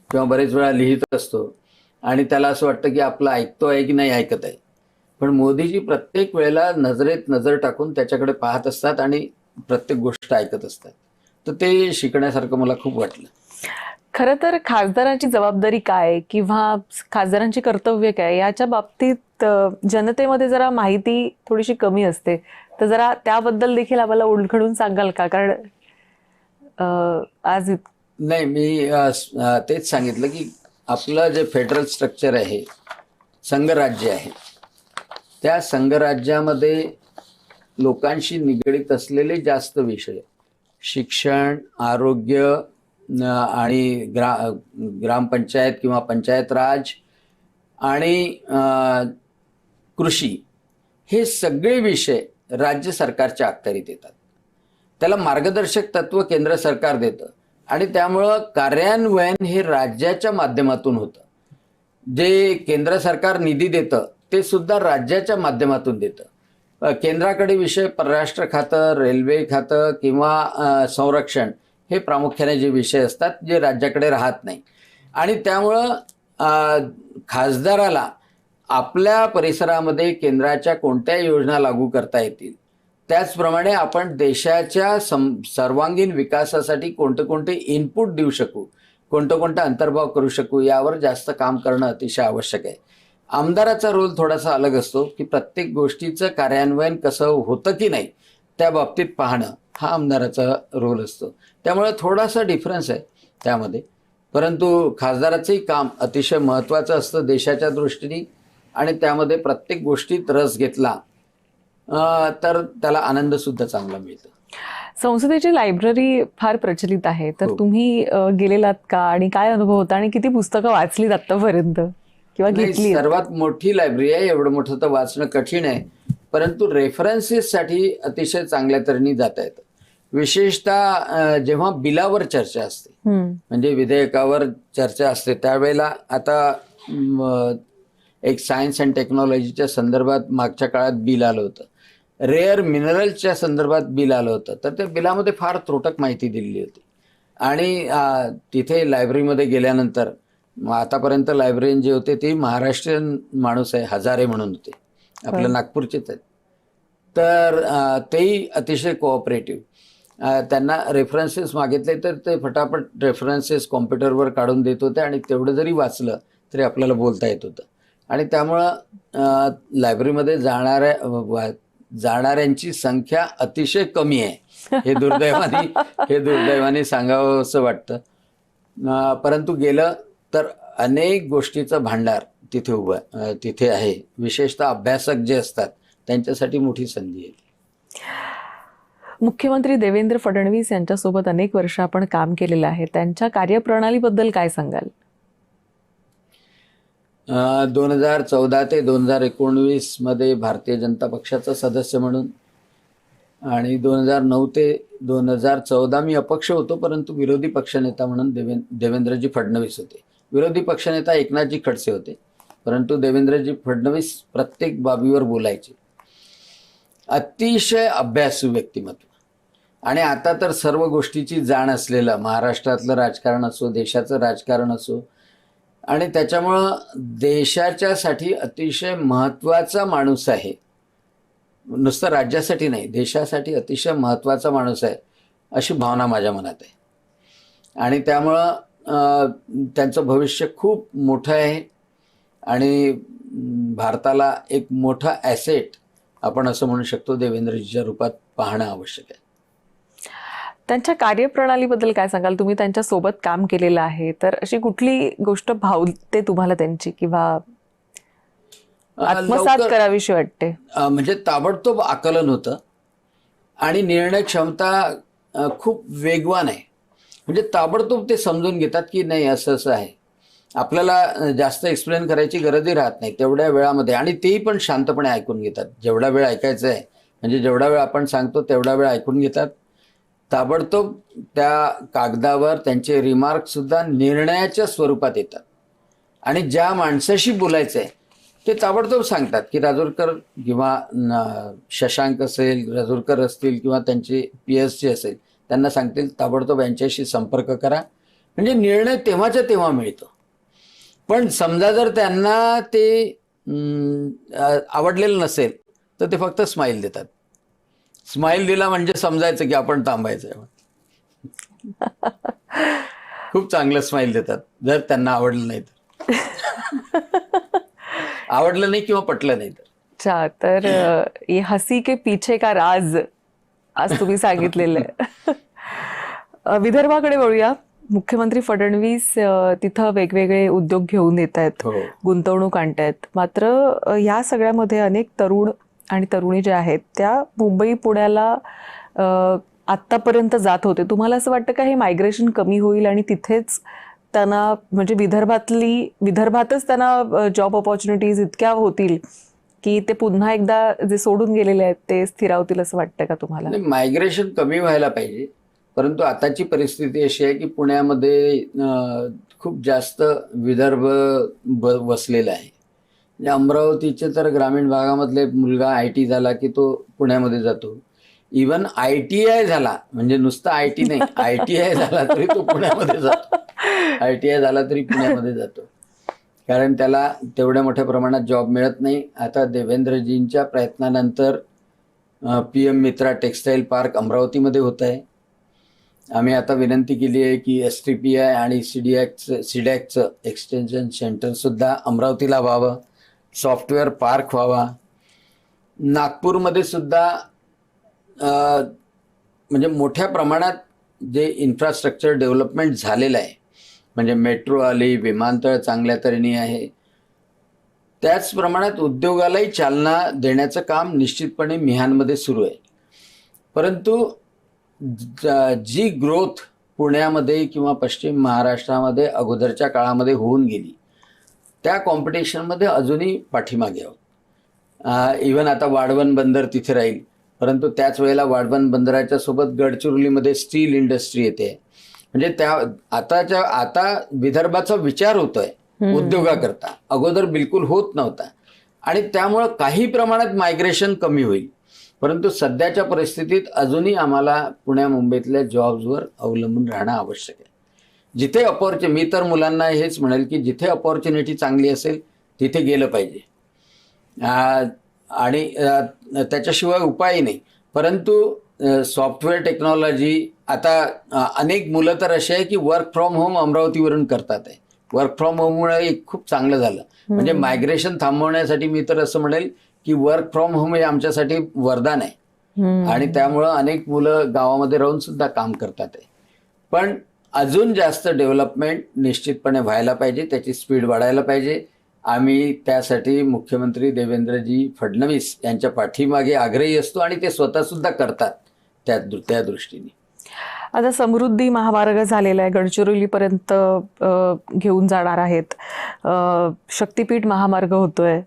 Speaker 2: किंवा बरेच वेळा लिहित असतो आणि त्याला असं वाटतं की आपलं ऐकतो आहे की नाही ऐकत आहे. पण मोदीजी प्रत्येक वेळेला नजरेत नजर टाकून त्याच्याकडे पाहत असतात आणि प्रत्येक गोष्ट ऐकत असतात. तर ते शिकण्यासारखं मला खूप वाटलं.
Speaker 1: खरं तर खासदारांची जबाबदारी काय किंवा खासदारांची कर्तव्य काय याच्या बाबतीत जनतेमध्ये जरा माहिती थोडीशी कमी असते. तर जरा त्याबद्दल देखील आम्हाला उलगडून सांगाल का? कारण आज
Speaker 2: नाही, मी तेच सांगितलं की आपलं जे फेडरल स्ट्रक्चर आहे, संघराज्य आहे, त्या संघराज्यामध्ये लोकांशी निगडीत असलेले जास्त विषय, शिक्षण, आरोग्य आणि ग्रामपंचायत किंवा पंचायत राज आणि कृषी, हे सगळे विषय राज्य सरकारच्या अखत्यारीत येतात. त्याला मार्गदर्शक तत्व केंद्र सरकार देतं आणि त्यामुळं कार्यान्वयन हे राज्याच्या माध्यमातून होतं. जे केंद्र सरकार निधी देतं ते सुद्धा राज्याच्या माध्यमातून देतं. केंद्राकडे विषय परराष्ट्र खातं, रेल्वे खातं किंवा संरक्षण हे प्रामुख्याने जे विषय असतात जे राज्याकडे राहत नाही. आणि त्यामुळं खासदाराला आपल्या परिसरामध्ये केंद्राच्या कोणत्या योजना लागू करता येतील, त्याचप्रमाणे आपण देशाच्या सर्वांगीण विकासासाठी कोणते कोणते इनपुट देऊ शकू, कोणता अंतर्भाव करू शकू, यावर जास्त काम करणं अतिशय आवश्यक आहे. आमदाराचा रोल थोडासा अलग असतो की प्रत्येक गोष्टीचं कार्यान्वयन कसं होतं की नाही त्या बाबतीत पाहणं हा आमदाराचा रोल असतो. त्यामुळे थोडासा डिफरन्स आहे त्यामध्ये. परंतु खासदाराचंही काम अतिशय महत्त्वाचं असतं देशाच्या दृष्टीने आणि त्यामध्ये प्रत्येक गोष्टीत रस घेतला तर त्याला आनंद सुद्धा चांगला मिळतो.
Speaker 1: संसदेची लायब्ररी फार प्रचलित आहे, तर तुम्ही गेलेलात का आणि काय अनुभव होता आणि किती पुस्तकं वाचलीत आतापर्यंत किंवा घेतली?
Speaker 2: सर्वात मोठी लायब्ररी आहे. एवढं मोठं तर वाचणं कठीण आहे, परंतु रेफरन्सेससाठी अतिशय चांगल्या तऱ्हेने जाता येतं. विशेषतः जेव्हा बिलावर चर्चा असते, म्हणजे विधेयकावर चर्चा असते, त्यावेळेला आता एक सायन्स अँड टेक्नॉलॉजीच्या संदर्भात मागच्या काळात बिल आलं होतं, रेअर मिनरलच्या संदर्भात बिल आलं होतं. तर त्या बिलामध्ये फार त्रोटक माहिती दिलेली होती. आणि तिथे लायब्ररीमध्ये गेल्यानंतर आतापर्यंत लायब्ररीन जे होते ते महाराष्ट्रीयन माणूस आहे, हजारे म्हणून होते, आपल्या नागपूरचेच आहेत. तर तेही अतिशय कोऑपरेटिव्ह. त्यांना रेफरन्सेस मागितले तर ते फटाफट रेफरन्सेस कॉम्प्युटरवर काढून देत होते आणि तेवढं जरी वाचलं तरी आपल्याला बोलता येत होतं. आणि त्यामुळं लायब्ररीमध्ये जाणाऱ्यांची संख्या अतिशय कमी आहे, हे दुर्दैवाने सांगावं असं वाटतं. परंतु गेलं तर अनेक गोष्टीचं भांडार तिथे आहे. विशेषतः अभ्यासक जे असतात त्यांच्यासाठी मोठी संधी आहे.
Speaker 1: मुख्यमंत्री देवेंद्र फडणवीस यांच्यासोबत अनेक वर्ष आपण काम केलेलं आहे, त्यांच्या कार्यप्रणालीबद्दल काय सांगाल?
Speaker 2: 2014 ते 2019 मध्ये भारतीय जनता पक्षाचा सदस्य म्हणून आणि 2009 ते 2014 मी अपक्ष होतो, परंतु विरोधी पक्षनेता म्हणून देवेंद्रजी फडणवीस होते. विरोधी पक्षनेता एकनाथजी खडसे होते, परंतु देवेंद्रजी फडणवीस प्रत्येक बाबीवर बोलायचे. अतिशय अभ्यासू व्यक्तिमत्व आणि आता तर सर्व गोष्टीची जाण असलेलं, महाराष्ट्रातलं राजकारण असो, देशाचं राजकारण असो, आणि त्याच्यामुळं देशाच्यासाठी अतिशय महत्त्वाचा माणूस आहे. नुसतं राज्यासाठी नाही, देशासाठी अतिशय महत्त्वाचा माणूस आहे अशी भावना माझ्या मनात आहे. आणि त्यामुळं त्यांचं भविष्य खूप मोठं आहे आणि भारताला एक मोठा ॲसेट आपण असं म्हणू शकतो देवेंद्रजीच्या रूपात पाहणं आवश्यक आहे.
Speaker 1: त्यांच्या कार्यप्रणालीबद्दल काय सांगाल? तुम्ही त्यांच्या सोबत काम केलेलं आहे, तर अशी कुठली गोष्ट भावते तुम्हाला त्यांची किंवा आत्मसात करावीशी वाटते?
Speaker 2: म्हणजे ताबडतोब आकलन होतं आणि निर्णय क्षमता खूप वेगवान आहे. म्हणजे ताबडतोब ते समजून घेतात की नाही असं असं आहे. आपल्याला जास्त एक्सप्लेन करायची गरजही राहत नाही तेवढ्या वेळामध्ये, आणि तेही पण शांतपणे ऐकून घेतात. जेवढा वेळ ऐकायचं आहे, म्हणजे जेवढा वेळ आपण सांगतो तेवढा वेळ ऐकून घेतात. ताबडतोब त्या कागदावर त्यांचे रिमार्कसुद्धा निर्णयाच्या स्वरूपात येतात आणि ज्या माणसाशी बोलायचं आहे ते ताबडतोब सांगतात की राजूरकर किंवा शशांक असेल, राजूरकर असतील किंवा त्यांचे PS असेल, त्यांना सांगतील ताबडतोब यांच्याशी संपर्क करा. म्हणजे निर्णय तेव्हाच्या तेव्हा मिळतो. पण समजा जर त्यांना ते आवडलेलं नसेल तर ते फक्त स्माईल देतात. स्माईल दिला म्हणजे समजायचं की आपण थांबायचं आहे. खूप चांगलं स्माईल देतात जर त्यांना आवडलं नाही तर. आवडलं नाही किंवा पटलं नाही तर.
Speaker 1: अच्छा, तर ये हसी के पीछे का राज आज तुम्ही सांगितलेलं आहे. विदर्भाकडे वळूया. मुख्यमंत्री फडणवीस तिथं वेगवेगळे उद्योग घेऊन येत आहेत,
Speaker 2: हो.
Speaker 1: गुंतवणूक आणतायत. मात्र या सगळ्यामध्ये अनेक तरुण आणि तरुणी ज्या आहेत त्या मुंबई पुण्याला आत्तापर्यंत जात होते. तुम्हाला असं वाटतं का हे मायग्रेशन कमी होईल आणि तिथेच त्यांना म्हणजे विदर्भातच त्यांना जॉब ऑपॉर्च्युनिटीज इतक्या होतील की ते पुन्हा एकदा जे सोडून गेलेले आहेत ते स्थिरावतील असं वाटतं का तुम्हाला?
Speaker 2: मायग्रेशन कमी व्हायला पाहिजे, परंतु आताची परिस्थिती अशी आहे की पुण्यामध्ये खूप जास्त विदर्भ वसलेला आहे. म्हणजे अमरावतीचे तर ग्रामीण भागामधले मुलगा IT झाला की तो पुण्यामध्ये जातो. इवन ITI झाला, म्हणजे नुसतं IT नाही, ITI झाला तरी तो पुण्यामध्ये जातो. ITI झाला तरी पुण्यामध्ये जातो, कारण त्याला तेवढ्या मोठ्या प्रमाणात जॉब मिळत नाही. आता देवेंद्रजींच्या प्रयत्नानंतर PM मित्रा टेक्सटाईल पार्क अमरावतीमध्ये होत आहे. आम्ही आता विनंती केली आहे की STPI आणि CDACचं एक्सटेन्शन सेंटरसुद्धा अमरावतीला व्हावं, सॉफ्टवेअर पार्क व्हावा. नागपूरमध्ये सुद्धा म्हणजे मोठ्या प्रमाणात जे इन्फ्रास्ट्रक्चर डेव्हलपमेंट झालेलं आहे, म्हणजे मेट्रो आली, विमानतळ चांगल्या तऱ्हेने आहे. त्याच प्रमाणात उद्योगालाही चालना देण्याचं काम निश्चितपणे मिहानमध्ये सुरू आहे. परंतु जी ग्रोथ पुण्यामध्ये किंवा पश्चिम महाराष्ट्रामध्ये अगोदरच्या काळामध्ये होऊन गेली, त्या कॉम्पिटिशनमध्ये अजूनही पाठीमागे आहोत. इवन आता वाढवण बंदर तिथे राहील, परंतु त्याच वेळेला वाढवण बंदराच्या सोबत गडचिरोलीमध्ये स्टील इंडस्ट्री येते. म्हणजे आता विदर्भाचा विचार होतोय उद्योगाकरता, अगोदर बिलकुल होत नव्हता. आणि त्यामुळं काही प्रमाणात मायग्रेशन कमी होईल, परंतु सध्याच्या परिस्थितीत अजूनही आम्हाला पुण्या मुंबईतल्या जॉब्सवर अवलंबून राहणं आवश्यक आहे. जिथे मी तर मुलांना हेच म्हणेल की जिथे अपॉर्च्युनिटी चांगली असेल तिथे गेलं पाहिजे, आणि त्याच्याशिवाय उपायही नाही. परंतु सॉफ्टवेअर टेक्नॉलॉजी आता अनेक मुलं तर अशी आहे की वर्क फ्रॉम होम अमरावतीवरून करतात आहे. वर्क फ्रॉम होममुळे खूप चांगलं झालं. म्हणजे मायग्रेशन थांबवण्यासाठी मी तर असं म्हणेल की वर्क फ्रॉम होम हे आमच्यासाठी वरदान आहे, आणि त्यामुळं अनेक मुलं गावामध्ये राहून सुद्धा काम करतात आहे. पण अजून जास्त डेव्हलपमेंट निश्चितपणे व्हायला पाहिजे, त्याची स्पीड वाढायला पाहिजे. आम्ही त्यासाठी मुख्यमंत्री देवेंद्रजी फडणवीस यांच्या पाठीमागे आग्रही असतो, आणि ते स्वतः सुद्धा करतात त्या दृष्टीने.
Speaker 1: आता समृद्धी महामार्ग झालेला आहे, गडचिरोलीपर्यंत घेऊन जाणार आहेत. शक्तीपीठ महामार्ग होतोय.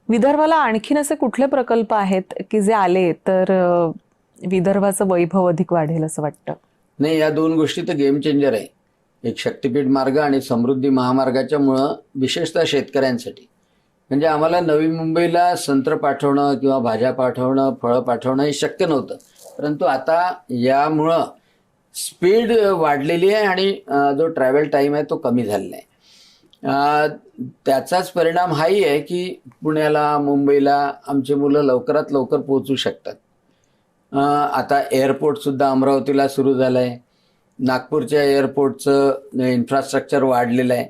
Speaker 1: विदर्भाला आणखीन असे कुठले प्रकल्प आहेत की जे आले तर विदर्भाचं वैभव अधिक वाढेल असं वाटतं?
Speaker 2: नाही, या दोन गोष्टी तर गेम चेंजर आहे. एक शक्तीपीठ मार्ग आणि समृद्धी महामार्गाच्या मुळं विशेषतः शेतकऱ्यांसाठी, म्हणजे आम्हाला नवी मुंबईला संत्र पाठवणं किंवा भाज्या पाठवणं, फळं पाठवणं हे शक्य नव्हतं. परंतु आता यामुळं स्पीड वाढलेली आहे आणि जो ट्रॅव्हल टाईम आहे तो कमी झालेला आहे. त्याचाच परिणाम हाही आहे की पुण्याला, मुंबईला आमची मुलं लवकरात लवकर पोहोचू शकतात. आता एअरपोर्टसुद्धा अमरावतीला सुरू झालं आहे. नागपूरच्या एअरपोर्टचं इन्फ्रास्ट्रक्चर वाढलेलं आहे.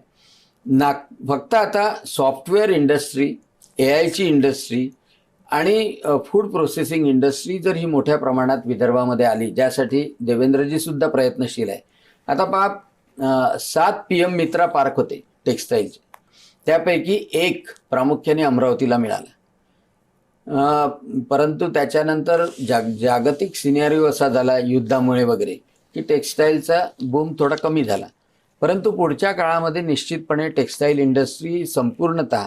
Speaker 2: फक्त आता सॉफ्टवेअर इंडस्ट्री, AIची इंडस्ट्री आणि फूड प्रोसेसिंग इंडस्ट्री जर ही मोठ्या प्रमाणात विदर्भामध्ये आली, ज्यासाठी देवेंद्रजी सुद्धा प्रयत्नशील आहे. आता पहा, 7 PM मित्रा पार्क होते टेक्सटाईलचे, त्यापैकी एक प्रामुख्याने अमरावतीला मिळाला. परंतु त्याच्यानंतर जागतिक सिनेरिओ असा झाला युद्धामुळे वगैरे की टेक्सटाईलचा बूम थोडा कमी झाला. परंतु पुढच्या काळामध्ये निश्चितपणे टेक्सटाईल इंडस्ट्री संपूर्णतः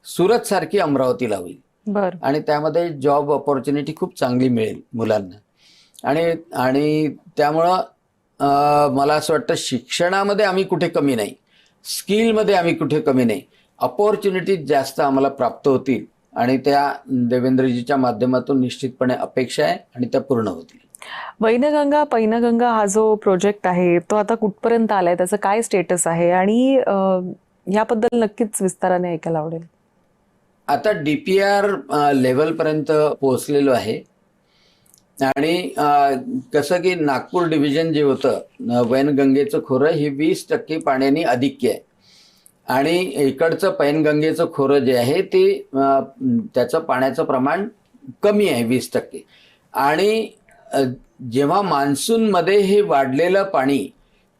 Speaker 2: सुरत सारखी अमरावतीला होईल, आणि त्यामध्ये जॉब ऑपॉर्च्युनिटी खूप चांगली मिळेल मुलांना. आणि त्यामुळं मला असं वाटतं शिक्षणामध्ये आम्ही कुठे कमी नाही, स्किलमध्ये आम्ही कुठे कमी नाही. अपॉर्च्युनिटीज जास्त आम्हाला प्राप्त होतील, आणि त्या देवेंद्रजीच्या माध्यमातून निश्चितपणे अपेक्षा आहे आणि त्या पूर्ण होतील.
Speaker 1: वैनगंगा पैनगंगा हा जो प्रोजेक्ट आहे तो आता कुठपर्यंत आलाय, त्याचं काय स्टेटस आहे, आणि याबद्दल नक्कीच विस्ताराने ऐकायला आवडेल.
Speaker 2: आता DPR लेवलपर्यंत पोहोचलेलो आहे. आणि कसं की नागपूर डिव्हिजन जे होतं, वैनगंगेचं खोरं हे 20% पाण्याने अधिक्य आहे, आणि इकडचं पैनगंगेचं खोरं जे आहे ते त्याचं पाण्याचं प्रमाण कमी आहे 20%. आणि जेव्हा मान्सूनमध्ये हे वाढलेलं पाणी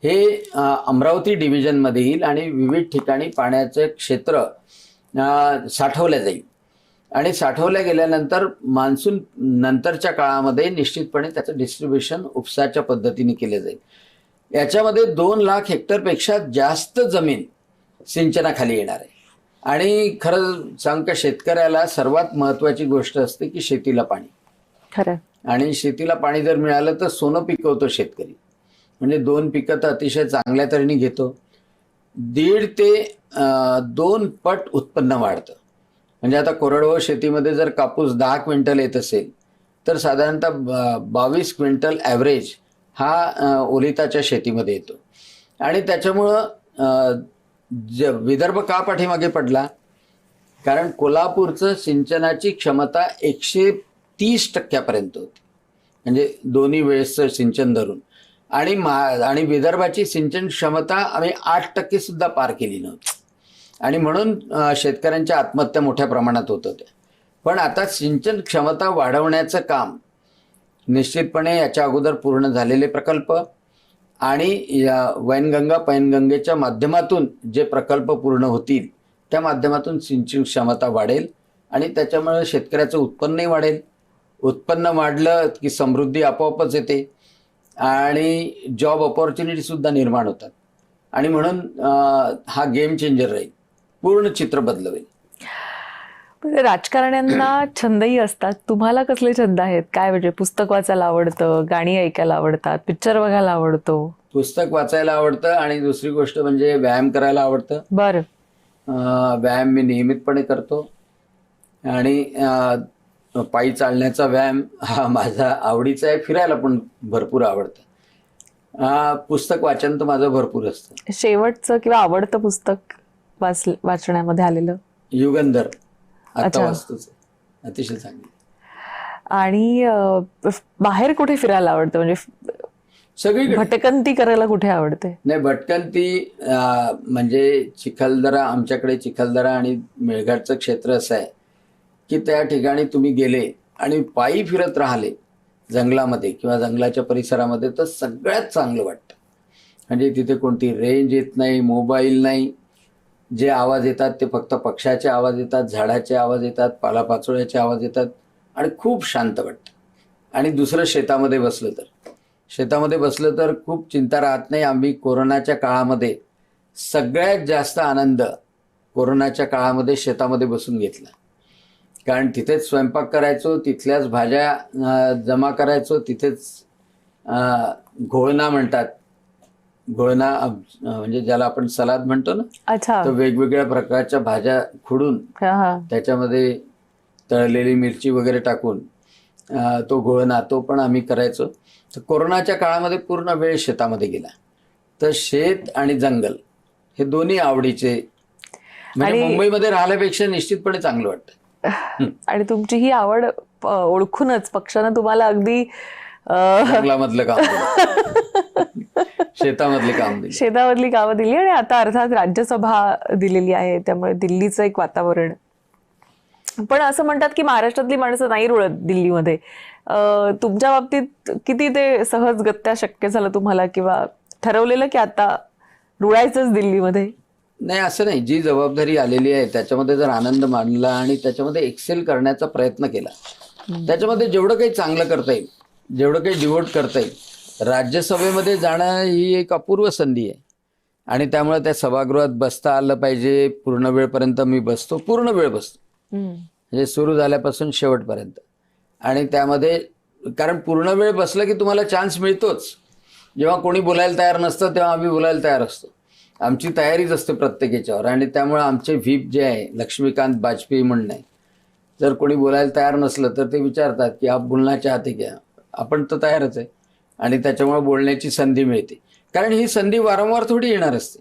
Speaker 2: हे अमरावती डिव्हिजनमध्ये येईल आणि विविध ठिकाणी पाण्याचं क्षेत्र साठवलं जाईल आणि साठवल्या गेल्यानंतर मान्सून नंतरच्या काळामध्ये निश्चितपणे त्याचं डिस्ट्रीब्युशन उपसाच्या पद्धतीने केलं जाईल. याच्यामध्ये 2 लाख हेक्टरपेक्षा जास्त जमीन सिंचनाखाली येणार आहे. आणि खरं सांग का, शेतकऱ्याला सर्वात महत्त्वाची गोष्ट असते की शेतीला पाणी.
Speaker 1: खरं.
Speaker 2: आणि शेतीला पाणी जर मिळालं तर सोनं पिकवतो शेतकरी. म्हणजे 2 पिकं तर अतिशय चांगल्या तऱ्हेने घेतो. 1.5 ते 2 पट उत्पन्न वाढतं. म्हणजे आता कोरडवाहू शेतीमध्ये जर कापूस 10 क्विंटल येत असेल तर साधारणतः 22 क्विंटल ॲव्हरेज हा ओलिताच्या शेतीमध्ये येतो. आणि त्याच्यामुळं विदर्भ का पाठीमागे पडला, कारण कोल्हापूरचं सिंचनाची क्षमता 130% होती, म्हणजे दोन्ही वेळेसचं सिंचन धरून. आणि विदर्भाची सिंचन क्षमता आम्ही 8% सुद्धा पार केली नव्हती. आणि म्हणून शेतकऱ्यांच्या आत्महत्या मोठ्या प्रमाणात होत होत्या. पण आता सिंचन क्षमता वाढवण्याचं काम निश्चितपणे याच्या अगोदर पूर्ण झालेले प्रकल्प आणि या वैनगंगा पैनगंगेच्या माध्यमातून जे प्रकल्प पूर्ण होतील त्या माध्यमातून सिंचन क्षमता वाढेल आणि त्याच्यामुळे शेतकऱ्याचं उत्पन्नही वाढेल. उत्पन्न वाढलं की समृद्धी आपोआपच येते आणि जॉब ऑपॉर्च्युनिटी सुद्धा निर्माण होतात. आणि म्हणून हा गेम चेंजर राहील, पूर्ण चित्र बदलवेल.
Speaker 1: राजकारण्यांना छंदही असतात. तुम्हाला कसले छंद आहेत? काय म्हणजे पुस्तक वाचायला आवडतं, गाणी ऐकायला आवडतात, पिक्चर बघायला आवडतो?
Speaker 2: पुस्तक वाचायला आवडतं आणि दुसरी गोष्ट म्हणजे व्यायाम करायला आवडतं.
Speaker 1: बरं.
Speaker 2: व्यायाम मी नियमितपणे करतो आणि पायी चालण्याचा व्यायाम हा माझा आवडीचा आहे. फिरायला पण भरपूर आवडतं. पुस्तक वाचन तर माझं भरपूर असतं.
Speaker 1: शेवटचं किंवा आवडतं पुस्तक वाचण्यामध्ये आलेलं?
Speaker 2: युगंधर आता
Speaker 1: अच्छा.
Speaker 2: वाचतोच, अतिशय चांगली.
Speaker 1: आणि बाहेर कुठे फिरायला आवडतं? म्हणजे
Speaker 2: सगळीकडे
Speaker 1: भटकंती करायला कुठे आवडते?
Speaker 2: नाही, भटकंती म्हणजे चिखलदरा, आमच्याकडे चिखलदरा आणि मेळघाटचं क्षेत्र असं आहे की त्या ठिकाणी तुम्ही गेले आणि पायी फिरत राहिले जंगलामध्ये किंवा जंगलाच्या परिसरामध्ये तर सगळ्यात चांगलं वाटतं. म्हणजे तिथे कोणती रेंज येत नाही, मोबाईल नाही. जे आवाज येतात ते फक्त पक्ष्याचे आवाज येतात, झाडाचे आवाज येतात, पालापाचोळ्याचे आवाज येतात आणि खूप शांत वाटतं. आणि दुसरं शेतामध्ये बसलं तर खूप चिंता राहत नाही. आम्ही कोरोनाच्या काळामध्ये सगळ्यात जास्त आनंद कोरोनाच्या काळामध्ये शेतामध्ये बसून घेतला. कारण तिथेच स्वयंपाक करायचो, तिथल्याच भाज्या जमा करायचो, तिथेच घोळणा म्हणतात, घोळणा म्हणजे ज्याला आपण सलाद म्हणतो ना.
Speaker 1: अच्छा.
Speaker 2: तर वेगवेगळ्या प्रकारच्या भाज्या खुडून त्याच्यामध्ये तळलेली मिरची वगैरे टाकून तो घोळणा तो पण आम्ही करायचो. तर कोरोनाच्या काळामध्ये पूर्ण वेळ शेतामध्ये गेला. तर शेत आणि जंगल हे दोन्ही आवडीचे. म्हणजे मुंबईमध्ये राहिल्यापेक्षा निश्चितपणे चांगलं वाटतं.
Speaker 1: आणि तुमची ही आवड ओळखूनच पक्षानं तुम्हाला अगदी
Speaker 2: जंगलामधलं काम शेतामधली कामं
Speaker 1: दिली आणि आता अर्थात राज्यसभा दिलेली आहे. त्यामुळे दिल्लीचं एक वातावरण. पण असं म्हणतात की महाराष्ट्रातली माणसं नाही रुळत दिल्लीमध्ये. तुमच्या बाबतीत किती ते सहजगत्या शक्य झालं तुम्हाला, किंवा ठरवलेलं की आता रुळायचंच दिल्लीमध्ये?
Speaker 2: नाही, असं नाही. जी जबाबदारी आलेली आहे त्याच्यामध्ये जर आनंद मानला आणि त्याच्यामध्ये एक्सेल करण्याचा प्रयत्न केला, त्याच्यामध्ये जेवढं काही चांगलं करता येईल, जेवढं काही डिवोट करता येईल. राज्यसभेमध्ये जाणं ही एक अपूर्व संधी आहे आणि त्यामुळे त्या सभागृहात बसता आलं पाहिजे. पूर्ण वेळपर्यंत मी बसतो, पूर्ण वेळ बसतो, म्हणजे सुरू झाल्यापासून शेवटपर्यंत. आणि त्यामध्ये कारण पूर्ण वेळ बसलं की तुम्हाला चान्स मिळतोच. जेव्हा कोणी बोलायला तयार नसतं तेव्हा आम्ही बोलायला तयार असतो. आमची तयारीच असते प्रत्येक याच्यावर. आणि त्यामुळे आमचे व्हीप जे आहे लक्ष्मीकांत बाजपेयी म्हणून आहे, जर कोणी बोलायला तयार नसलं तर ते विचारतात की आप बोलना चाहते क्या. आपण तर तयारच आहे आणि त्याच्यामुळे बोलण्याची संधी मिळते. कारण ही संधी वारंवार थोडी येणार असते.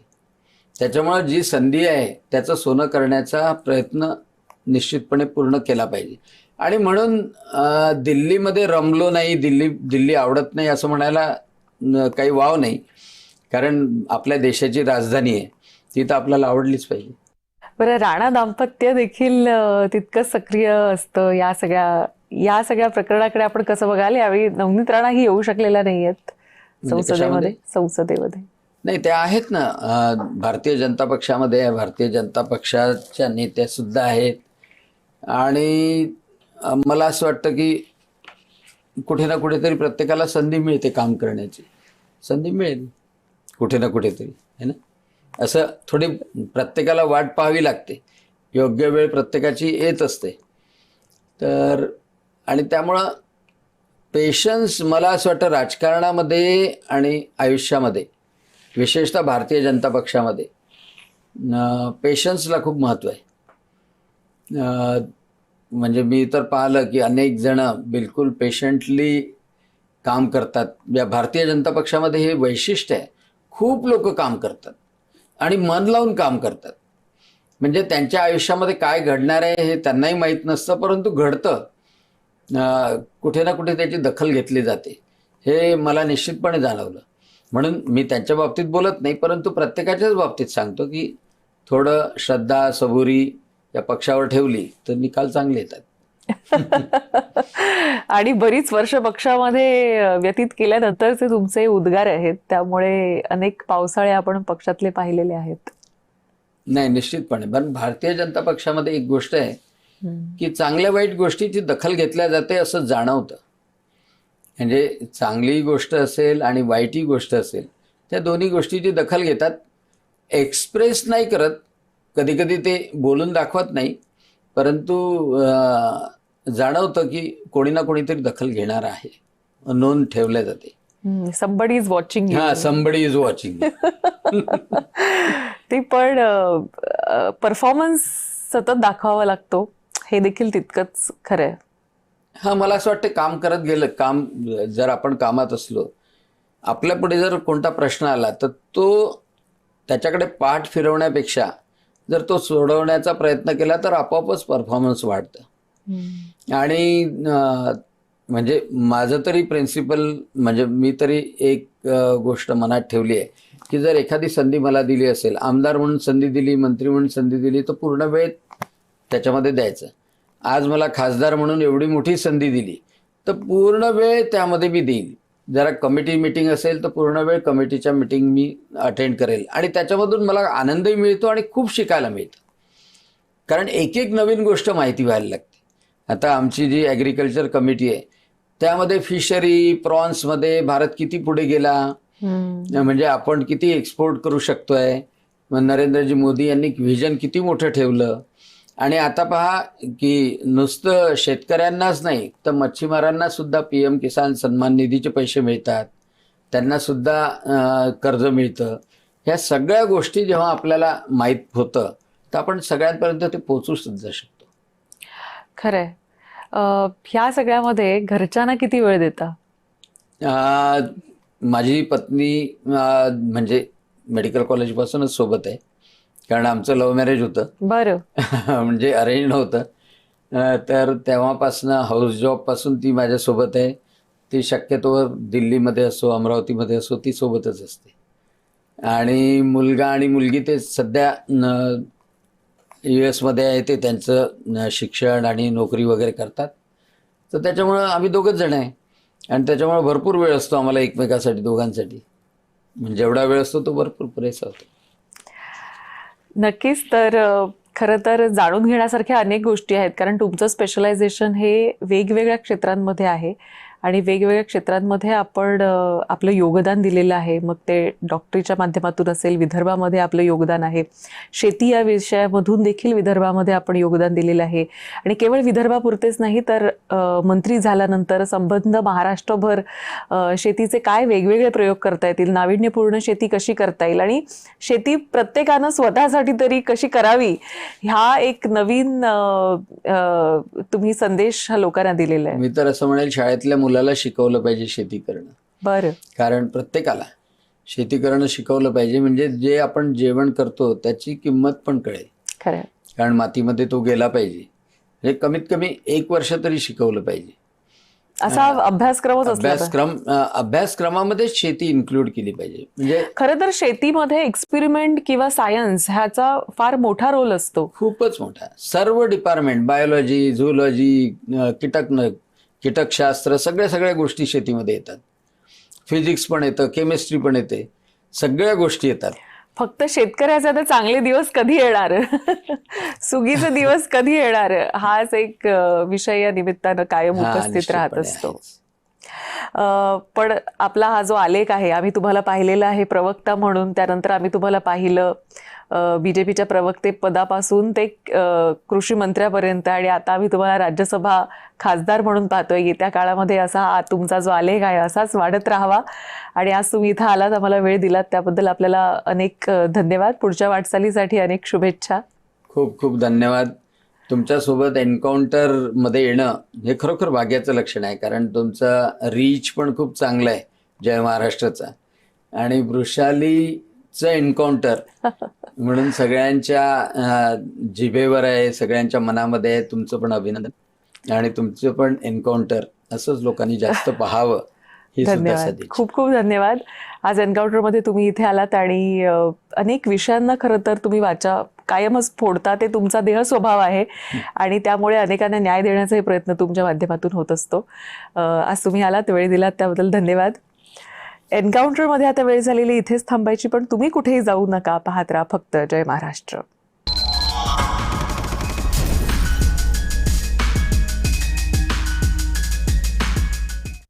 Speaker 2: त्याच्यामुळे जी संधी आहे त्याचं सोनं करण्याचा प्रयत्न निश्चितपणे पूर्ण केला पाहिजे. आणि म्हणून दिल्लीमध्ये रमलो नाही, दिल्ली आवडत नाही असं म्हणायला काही वाव नाही. कारण आपल्या देशाची राजधानी आहे, ती तर आपल्याला आवडलीच पाहिजे.
Speaker 1: बरं, राणा दाम्पत्य देखील तितकं सक्रिय असतं या सगळ्या या सगळ्या प्रकरणाकडे आपण कसं बघाल? यावेळी नवनीत राणाही येऊ शकलेल्या नाहीयेत संसदेमध्ये.
Speaker 2: नाही, त्या आहेत ना, भारतीय जनता पक्षामध्ये भारतीय जनता पक्षाच्या नेत्या सुद्धा आहेत. आणि मला असं वाटतं की कुठे ना कुठेतरी प्रत्येकाला संधी मिळते, काम करण्याची संधी मिळेल कुठे ना कुठेतरी, है ना. असं थोडी प्रत्येकाला वाट पाहावी लागते, योग्य वेळ प्रत्येकाची येत असते. तर आणि त्यामुळं पेशन्स, मला असं वाटतं राजकारणामध्ये आणि आयुष्यामध्ये, विशेषतः भारतीय जनता पक्षामध्ये पेशन्सला खूप महत्त्व आहे. म्हणजे मी तर पाहिलं की अनेक जण बिलकुल पेशंटली काम करतात. या भारतीय जनता पक्षामध्ये हे वैशिष्ट्य आहे, खूप लोक काम करतात आणि मन लावून काम करतात. म्हणजे त्यांच्या आयुष्यामध्ये काय घडणार आहे हे त्यांनाही माहीत नसतं, परंतु घडतं. कुठे ना कुठे त्याची दखल घेतली जाते, हे मला निश्चितपणे जाणवलं. म्हणून मी त्यांच्या बाबतीत बोलत नाही, परंतु प्रत्येकाच्याच बाबतीत सांगतो की थोडं श्रद्धा सबुरी या पक्षावर ठेवली तर निकाल चांगले येतात.
Speaker 1: आणि बरीच वर्ष पक्षामध्ये व्यतीत केल्यानंतरचे तुमचे उद्गार आहेत, त्यामुळे अनेक पावसाळे आपण पक्षातले पाहिलेले आहेत.
Speaker 2: नाही, निश्चितपणे. पण भारतीय जनता पक्षामध्ये एक गोष्ट आहे की चांगल्या वाईट गोष्टीची दखल घेतल्या जाते असं जाणवतं. म्हणजे चांगली गोष्ट असेल आणि वाईटही गोष्ट असेल, त्या दोन्ही गोष्टीची दखल घेतात. एक्सप्रेस नाही करत, कधी कधी ते बोलून दाखवत नाही, परंतु जाणवतं की कोणी ना कोणीतरी दखल घेणार आहे, नोंद ठेवल्या जाते.
Speaker 1: Somebody is watching.
Speaker 2: हा, समबडी इज वॉचिंग.
Speaker 1: ते पण परफॉर्मन्स सतत दाखवावा लागतो, हे देखील तितकंच खरं आहे.
Speaker 2: हा, मला असं वाटतं काम करत गेलं, काम जर आपण कामात असलो, आपल्या पुढे जर कोणता प्रश्न आला तर तो त्याच्याकडे पाठ फिरवण्यापेक्षा जर तो सोडवण्याचा प्रयत्न केला तर आपोआपच परफॉर्मन्स वाढतं. आणि म्हणजे माझं तरी प्रिन्सिपल, म्हणजे मी तरी एक गोष्ट मनात ठेवली आहे की जर एखादी संधी मला दिली असेल, आमदार म्हणून संधी दिली, मंत्री म्हणून संधी दिली, तर पूर्ण वेळ त्याच्यामध्ये द्यायचं. आज मला खासदार म्हणून एवढी मोठी संधी दिली तर पूर्ण वेळ त्यामध्ये मी देईन. जरा कमिटी मीटिंग असेल तर पूर्ण वेळ कमिटीच्या मीटिंग मी अटेंड करेल, आणि त्याच्यामधून मला आनंदही मिळतो आणि खूप शिकायला मिळतं. कारण एक एक नवीन गोष्ट माहिती व्हायला लागते. आता आमची जी ॲग्रिकल्चर कमिटी आहे त्यामध्ये फिशरी, प्रॉन्समध्ये भारत किती पुढे गेला, म्हणजे आपण किती एक्सपोर्ट करू शकतोय. नरेंद्रजी मोदी यांनी व्हिजन किती मोठं ठेवलं. आणि आता पहा की नुसतं शेतकऱ्यांनाच नाही तर मच्छीमारांना सुद्धा PM किसान सन्मान निधीचे पैसे मिळतात, त्यांना सुद्धा कर्ज मिळतं. ह्या सगळ्या गोष्टी जेव्हा आपल्याला माहीत होतं तर आपण सगळ्यांपर्यंत ते पोहोचू सुद्धा शकतो.
Speaker 1: खरंय. ह्या सगळ्यामध्ये घरच्यांना किती वेळ देता?
Speaker 2: माझी पत्नी म्हणजे मेडिकल कॉलेजपासूनच सोबत आहे, कारण आमचं लव्ह मॅरेज होतं.
Speaker 1: बरं.
Speaker 2: म्हणजे अरेंज नव्हतं. तर तेव्हापासनं हाऊस जॉबपासून ती माझ्यासोबत आहे. ती शक्यतोवर दिल्लीमध्ये असो, अमरावतीमध्ये असो, ती सोबतच असते. आणि मुलगा आणि मुलगी ते सध्या US मध्ये आहे, ते त्यांचं शिक्षण आणि नोकरी वगैरे करतात. तर त्याच्यामुळं आम्ही दोघंच जण आहे, आणि त्याच्यामुळे भरपूर वेळ असतो आम्हाला एकमेकासाठी, दोघांसाठी. म्हणजे जेवढा वेळ असतो तो भरपूर पुरेसा होतो.
Speaker 1: नक्कीच. तर खरं तर जाणून घेण्यासारख्या अनेक गोष्टी आहेत, कारण तुमचं स्पेशलायझेशन हे वेगवेगळ्या क्षेत्रांमध्ये आहे आणि वेगवेगळ्या क्षेत्रांमध्ये आपण आपलं योगदान दिलेलं आहे. मग ते डॉक्टरीच्या माध्यमातून असेल, विदर्भामध्ये आपलं योगदान आहे, शेती या विषयामधून देखील विदर्भामध्ये आपण योगदान दिलेलं आहे. आणि केवळ विदर्भापुरतेच नाही तर मंत्री झाल्यानंतर संबंध महाराष्ट्रभर शेतीचे काय वेगवेगळे प्रयोग करता येतील, नाविन्यपूर्ण शेती कशी करता येईल आणि शेती प्रत्येकानं स्वतःसाठी तरी कशी करावी, हा एक नवीन तुम्ही संदेश लोकांना दिलेला आहे.
Speaker 2: मी तर असं म्हणेल, शाळेतल्या मुलाला शिकवलं पाहिजे शेती करणं.
Speaker 1: बरं.
Speaker 2: कारण प्रत्येकाला शेती करणं शिकवलं पाहिजे, म्हणजे जे आपण जेवण करतो त्याची किंमत पण कळेल.
Speaker 1: खरं.
Speaker 2: कारण मातीमध्ये तो गेला पाहिजे. म्हणजे कमीत कमी 1 वर्ष तरी शिकवलं पाहिजे.
Speaker 1: असा अभ्यासक्रमच असला
Speaker 2: अभ्यासक्रमामध्ये शेती इन्क्लूड केली पाहिजे. म्हणजे
Speaker 1: खरं तर शेतीमध्ये एक्सपेरिमेंट किंवा सायन्स ह्याचा फार मोठा रोल असतो,
Speaker 2: खूपच मोठा. सर्व डिपार्टमेंट, बायोलॉजी, झूलॉजी, कीटकशास्त्र, सगळ्या गोष्टी शेतीमध्ये येतात. फिजिक्स पण येतं, केमिस्ट्री पण येते, सगळ्या गोष्टी येतात.
Speaker 1: फक्त शेतकऱ्याचा तर चांगले दिवस कधी येणार, सुगीचे दिवस कधी येणार, हाच एक विषय या निमित्तानं कायम
Speaker 2: हा,
Speaker 1: उपस्थित राहत
Speaker 2: निश्चितपणे
Speaker 1: असतो.
Speaker 2: आहेच.
Speaker 1: पण आपला हा जो आलेख आहे, आम्ही तुम्हाला पाहिलेला आहे प्रवक्ता म्हणून, त्यानंतर आम्ही तुम्हाला पाहिलं बीजेपीच्या प्रवक्ते पदापासून ते कृषी मंत्र्यापर्यंत, आणि आता आम्ही तुम्हाला राज्यसभा खासदार म्हणून पाहतोय. येत्या काळामध्ये असा हा तुमचा जो आलेख आहे असाच वाढत राहावा. आणि आज तुम्ही इथं आलात, आम्हाला वेळ दिलात, त्याबद्दल आपल्याला अनेक धन्यवाद. पुढच्या वाटचालीसाठी अनेक शुभेच्छा.
Speaker 2: खूप खूप धन्यवाद. तुमच्यासोबत एन्काउंटरमध्ये येणं हे खरोखर भाग्याचं लक्षण आहे, कारण तुमचा रीच पण खूप चांगला आहे जय महाराष्ट्राचा. आणि वृषालीचं एन्काउंटर म्हणून सगळ्यांच्या जिभेवर आहे, सगळ्यांच्या मनामध्ये आहे. तुमचं पण अभिनंदन, आणि तुमचं पण एन्काउंटर असंच लोकांनी जास्त पाहावं ही सुद्धा
Speaker 1: धन्यवाद,
Speaker 2: सदिच्छा.
Speaker 1: खूप खूप धन्यवाद. आज एन्काउंटरमध्ये तुम्ही इथे आलात आणि अनेक विषयांना खरं तर तुम्ही वाचा कायमच फोडता, ते तुमचा देह स्वभाव आहे, आणि त्यामुळे अनेकांना न्याय देण्याचाही प्रयत्न तुमच्या माध्यमातून होत असतो. आज तुम्ही आलात, वेळ दिलात, त्याबद्दल धन्यवाद. एन्काउंटरमध्ये आता वेळ झालेली इथेच थांबायची, पण तुम्ही कुठेही जाऊ नका. पाहत राहा फक्त जय महाराष्ट्र.